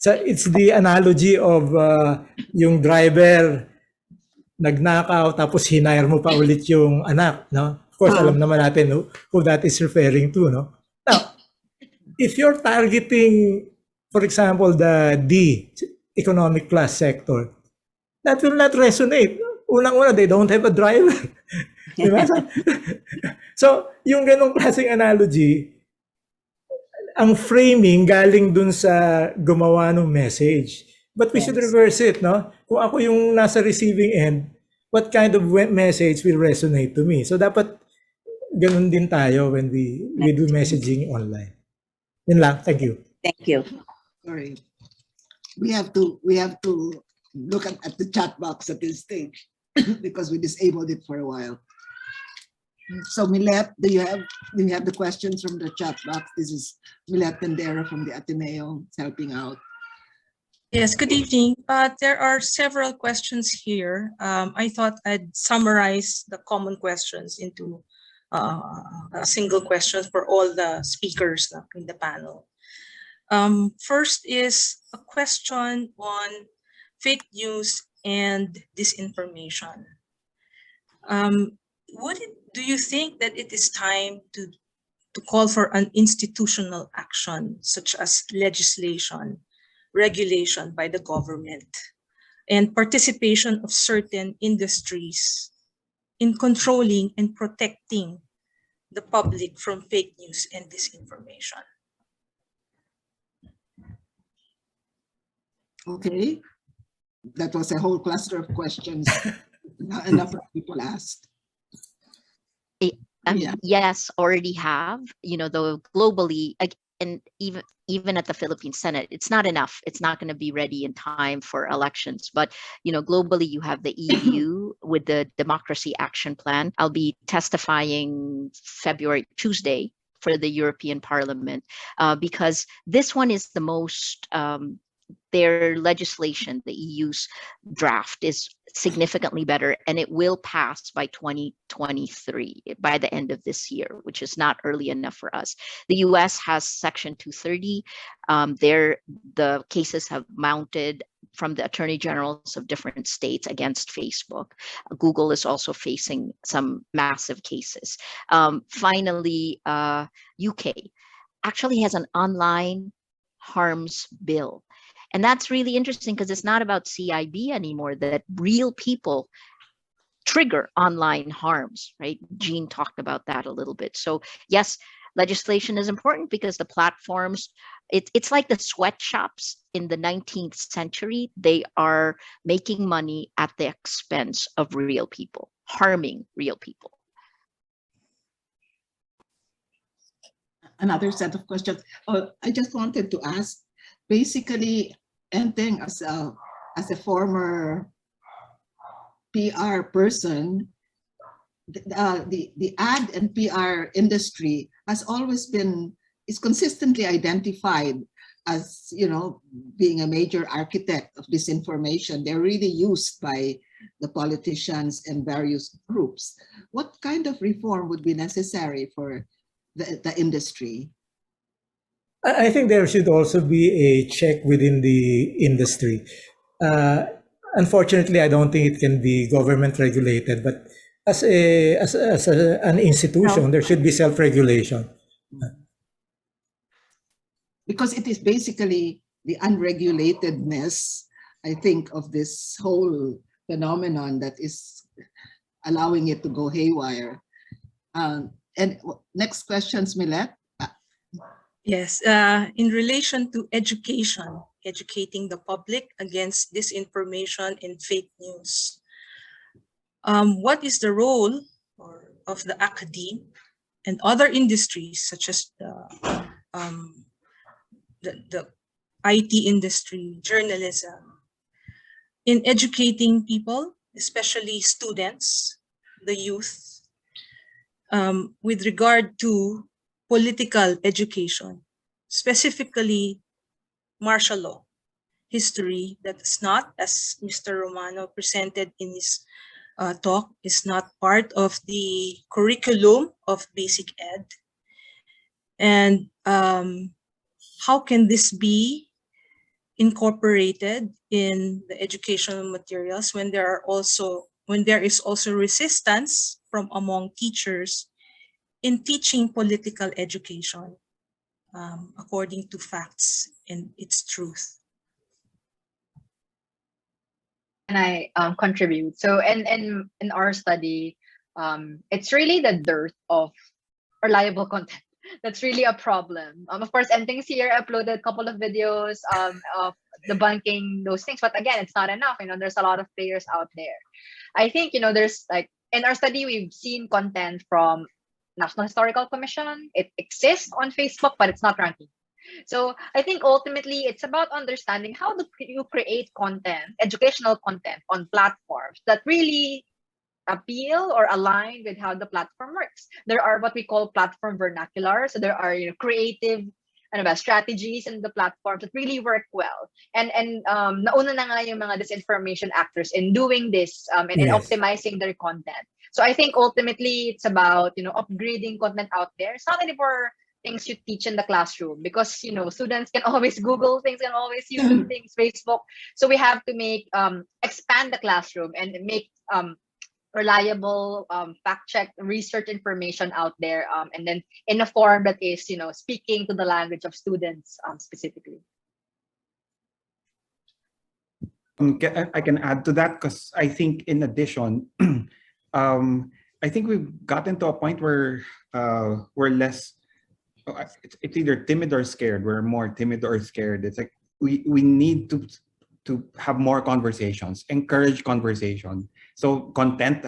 so it's the analogy of yung driver nagnakaw tapos hinire mo pa ulit yung anak, no? Of course, alam naman natin who that is referring to, no? Now, if you're targeting, for example, the D, economic class sector, that will not resonate. Unang-una, they don't have a driver. Diba? So, yung ganong klaseng analogy, ang framing galing dun sa gumawa ng message. But we should reverse it, no? Kung ako yung nasa receiving end, what kind of message will resonate to me? So, dapat ganun din tayo when we do messaging online. Yun lang. Thank you. Thank you. Sorry. We have to look at the chat box at this stage because we disabled it for a while. So Milet, do you have the questions from the chat box? This is Milet Tendera from the Ateneo helping out. Yes, good evening. There are several questions here. I thought I'd summarize the common questions into a single question for all the speakers in the panel. First is a question on fake news and disinformation. Do you think that it is time to call for an institutional action, such as legislation, regulation by the government, and participation of certain industries in controlling and protecting the public from fake news and disinformation? Okay, that was a whole cluster of questions. Not enough people asked. Yes, already have. Though globally, and even at the Philippine Senate, it's not enough. It's not going to be ready in time for elections. But globally, you have the EU with the Democracy Action Plan. I'll be testifying Tuesday for the European Parliament because this one is the most. Their legislation, the EU's draft, is significantly better, and it will pass by 2023, by the end of this year, which is not early enough for us. The US has Section 230. The cases have mounted from the attorney generals of different states against Facebook. Google is also facing some massive cases. Finally, UK actually has an online harms bill. And that's really interesting because it's not about CIB anymore, that real people trigger online harms, right? Jean talked about that a little bit. So yes, legislation is important because the platforms, it's like the sweatshops in the 19th century. They are making money at the expense of real people, harming real people. Another set of questions. I just wanted to ask, basically, Enteng, as a former PR person, the ad and PR industry is consistently identified as, being a major architect of disinformation. They're really used by the politicians and various groups. What kind of reform would be necessary for the industry? I think there should also be a check within the industry. Unfortunately, I don't think it can be government regulated, but as an institution, there should be self-regulation. Because it is basically the unregulatedness, I think, of this whole phenomenon that is allowing it to go haywire. And next questions, Millet. Yes, in relation to education, educating the public against disinformation and fake news. What is the role of the academe and other industries such as the IT industry, journalism, in educating people, especially students, the youth, with regard to political education, specifically martial law, history that is not, as Mr. Romano presented in his talk, is not part of the curriculum of basic ed. And how can this be incorporated in the educational materials when there is also resistance from among teachers in teaching political education according to facts and its truth? And I contribute. So in our study, it's really the dearth of reliable content that's really a problem. Of course, Enteng's here uploaded a couple of videos of debunking those things, but again, it's not enough. There's a lot of players out there. I think there's in our study we've seen content from National Historical Commission. It exists on Facebook, but it's not ranking. So I think ultimately it's about understanding how do you create content, educational content on platforms that really appeal or align with how the platform works. There are what we call platform vernacular. So there are creative strategies in the platforms that really work well. And nauna na nga yung mga disinformation actors in doing this and optimizing their content. So I think ultimately it's about upgrading content out there. It's not anymore things you teach in the classroom because students can always Google things, can always YouTube things, Facebook. So we have to make expand the classroom and make reliable fact-check research information out there, and then in a form that is speaking to the language of students specifically. I can add to that because I think in addition, I think we've gotten to a point where we're less. It's either timid or scared. We're more timid or scared. It's like we need to have more conversations, encourage conversation. So content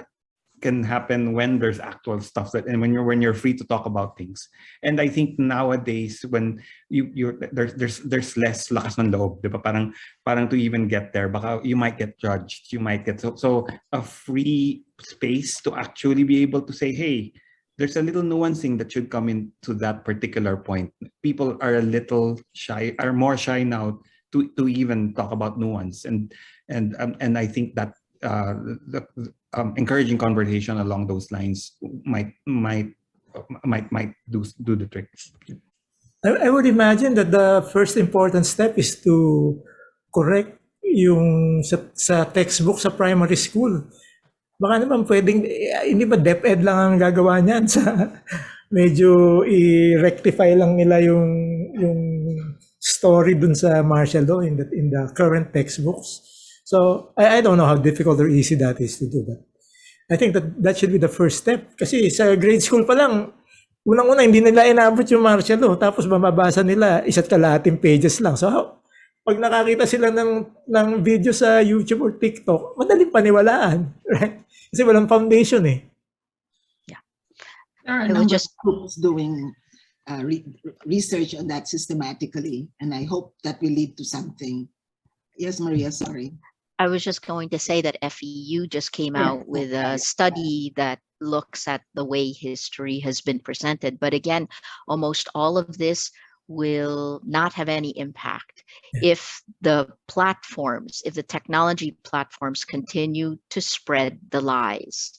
can happen when there's actual stuff that, and when you're free to talk about things. And I think nowadays when there's less lakas ng loob, di ba? Parang to even get there, baka you might get judged, you might get so a free space to actually be able to say, hey, there's a little nuancing that should come into that particular point. People are a little shy, are more shy now to even talk about nuance, and I think that the encouraging conversation along those lines might do the trick. I would imagine that the first important step is to correct yung sa textbook sa primary school. Baka naman pwedeng, hindi ba DepEd lang ang gagawa niyan sa medyo i-rectify lang nila yung story dun sa martial law in the current textbooks. So I don't know how difficult or easy that is to do, but I think that should be the first step. Kasi sa grade school pa lang, unang-una hindi nila inabot yung martial law, tapos mababasa nila isa't kalahating pages lang. So pag nakakita sila ng video sa YouTube or TikTok, madaling paniwalaan, right? Kasi walang foundation eh. Yeah. There are a number of groups doing research on that systematically, and I hope that will lead to something. Yes, Maria, sorry. I was just going to say that FEU just came out with a study that looks at the way history has been presented. But again, almost all of this will not have any impact if the platforms, if the technology platforms continue to spread the lies.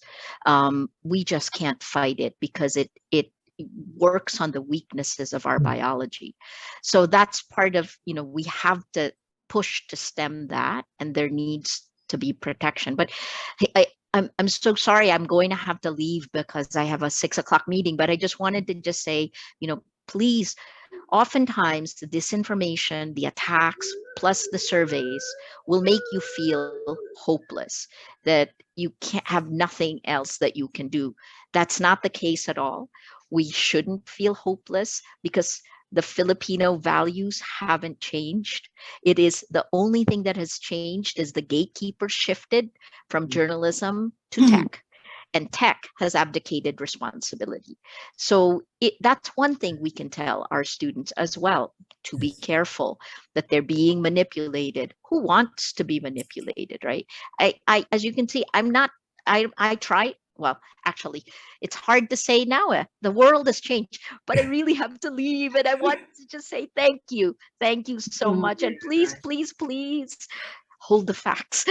We just can't fight it because it works on the weaknesses of our biology. So that's part of, we have to push to stem that, and there needs to be protection. But I'm so sorry, I'm going to have to leave because I have a 6 o'clock meeting, but I just wanted to just say, please, oftentimes the disinformation, the attacks, plus the surveys will make you feel hopeless, that you can't have nothing else that you can do. That's not the case at all. We shouldn't feel hopeless because the Filipino values haven't changed. It is the only thing that has changed is the gatekeeper shifted from journalism to tech. And tech has abdicated responsibility. So that's one thing we can tell our students as well, to be careful that they're being manipulated. Who wants to be manipulated, right? I as you can see, I try. Well, actually, it's hard to say now. The world has changed, but I really have to leave. And I want to just say thank you. Thank you so much. And please, please, please, hold the facts.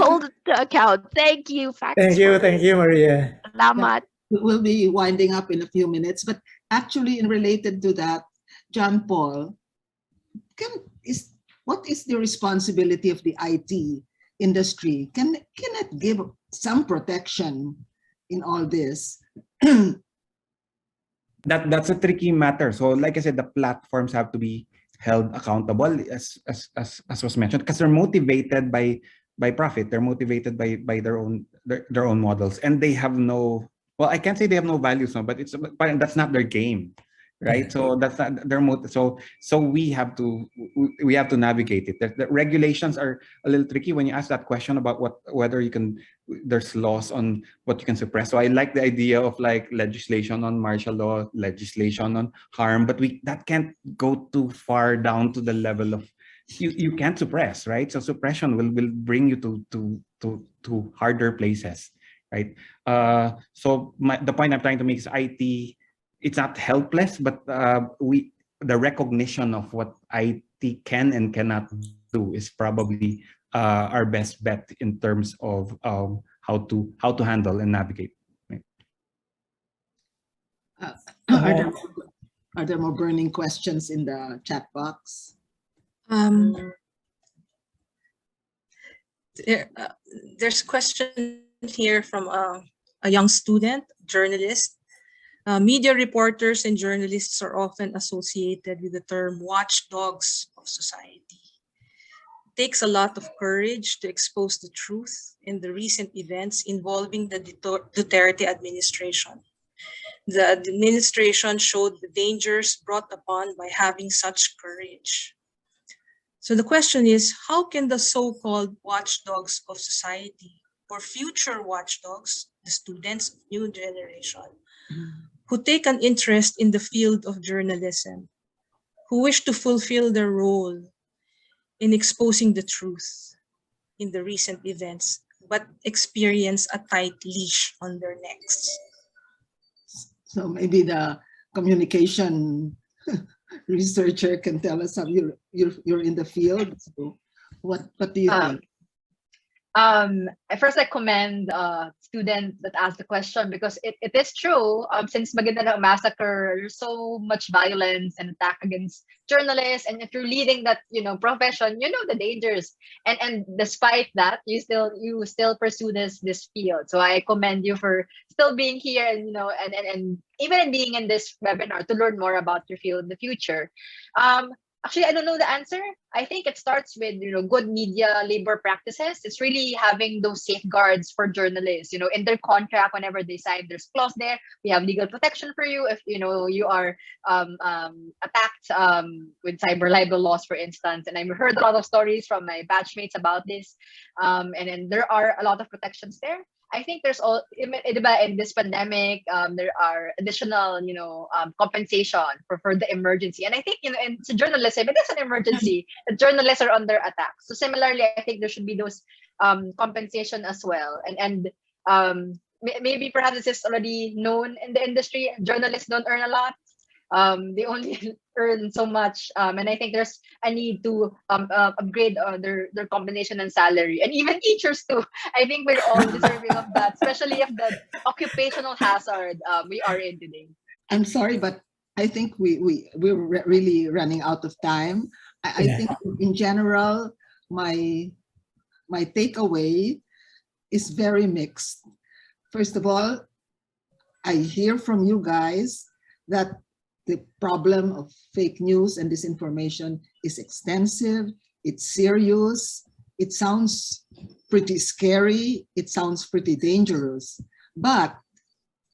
Hold the account. Thank you. Facts. Thank you, Maria. Salamat. We'll be winding up in a few minutes, but actually, related to that, John Paul, what is the responsibility of the IT industry? Can it give some protection in all this? That's a tricky matter. So, like I said, the platforms have to be held accountable, as was mentioned, because they're motivated by profit. They're motivated by their own models, and they have no. Well, I can't say they have no values, no, but that's not their game, right? So that's not their So we have to navigate it. The regulations are a little tricky when you ask that question about whether you can. There's laws on what you can suppress. So I like the idea of like legislation on martial law, legislation on harm, but that can't go too far down to the level of you can't suppress, right? So suppression will bring you to harder places, right? So the point I'm trying to make is IT. It's not helpless, but the recognition of what IT can and cannot do is probably our best bet in terms of how to handle and navigate. Right? Are there more burning questions in the chat box? There's a question here from a young student, journalist. Media reporters and journalists are often associated with the term watchdogs of society. It takes a lot of courage to expose the truth in the recent events involving the Duterte administration. The administration showed the dangers brought upon by having such courage. So the question is, how can the so-called watchdogs of society or future watchdogs the students, new generation, who take an interest in the field of journalism, who wish to fulfill their role in exposing the truth in the recent events, but experience a tight leash on their necks. So maybe the communication researcher can tell us how you're in the field. So what do you think? First, I commend student that asked the question, because it is true. Since Maguindanao massacre, there's so much violence and attack against journalists, and if you're leading that profession, you know the dangers. And despite that, you still pursue this field. So I commend you for still being here, and and even being in this webinar to learn more about your field in the future. Actually, I don't know the answer. I think it starts with good media labor practices. It's really having those safeguards for journalists. In their contract, whenever they sign, there's clause there. We have legal protection for you if you are attacked with cyber libel laws, for instance. And I've heard a lot of stories from my batchmates about this. And then there are a lot of protections there. I think there's all in this pandemic, there are additional, compensation for the emergency. And I think, in journalism, it is an emergency. The journalists are under attack. So similarly, I think there should be those compensation as well. And maybe perhaps this is already known in the industry. Journalists don't earn a lot. They only earn so much, and I think there's a need to upgrade their compensation and salary, and even teachers too. I think we're all deserving of that, especially if the occupational hazard we are in today. I'm sorry, but I think we're really running out of time. I think in general, my takeaway is very mixed. First of all, I hear from you guys that the problem of fake news and disinformation is extensive, it's serious, it sounds pretty scary, it sounds pretty dangerous. But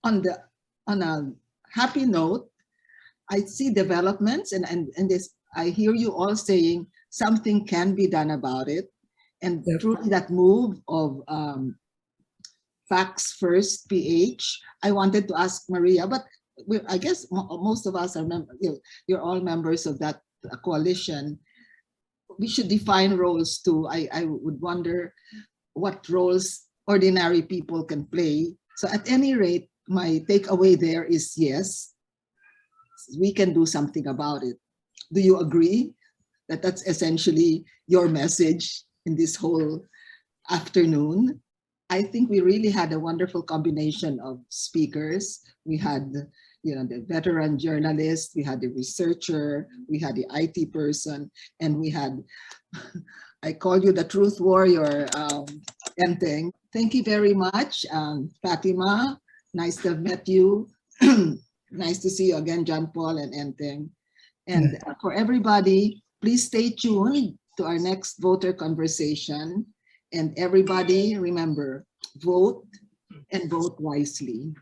on a happy note, I see developments, and this, I hear you all saying something can be done about it. And through that move of Facts First PH, I wanted to ask Maria, but I guess most of us are you're all members of that coalition. We should define roles too. I would wonder what roles ordinary people can play. So at any rate, my takeaway there is yes, we can do something about it. Do you agree that that's essentially your message in this whole afternoon? I think we really had a wonderful combination of speakers. We had the veteran journalist, we had the researcher, we had the IT person, and we had, I call you the truth warrior, Enteng. Thank you very much, Fatima. Nice to have met you. Nice to see you again, John Paul and Enteng. And for everybody, please stay tuned to our next voter conversation. And everybody, remember, vote and vote wisely.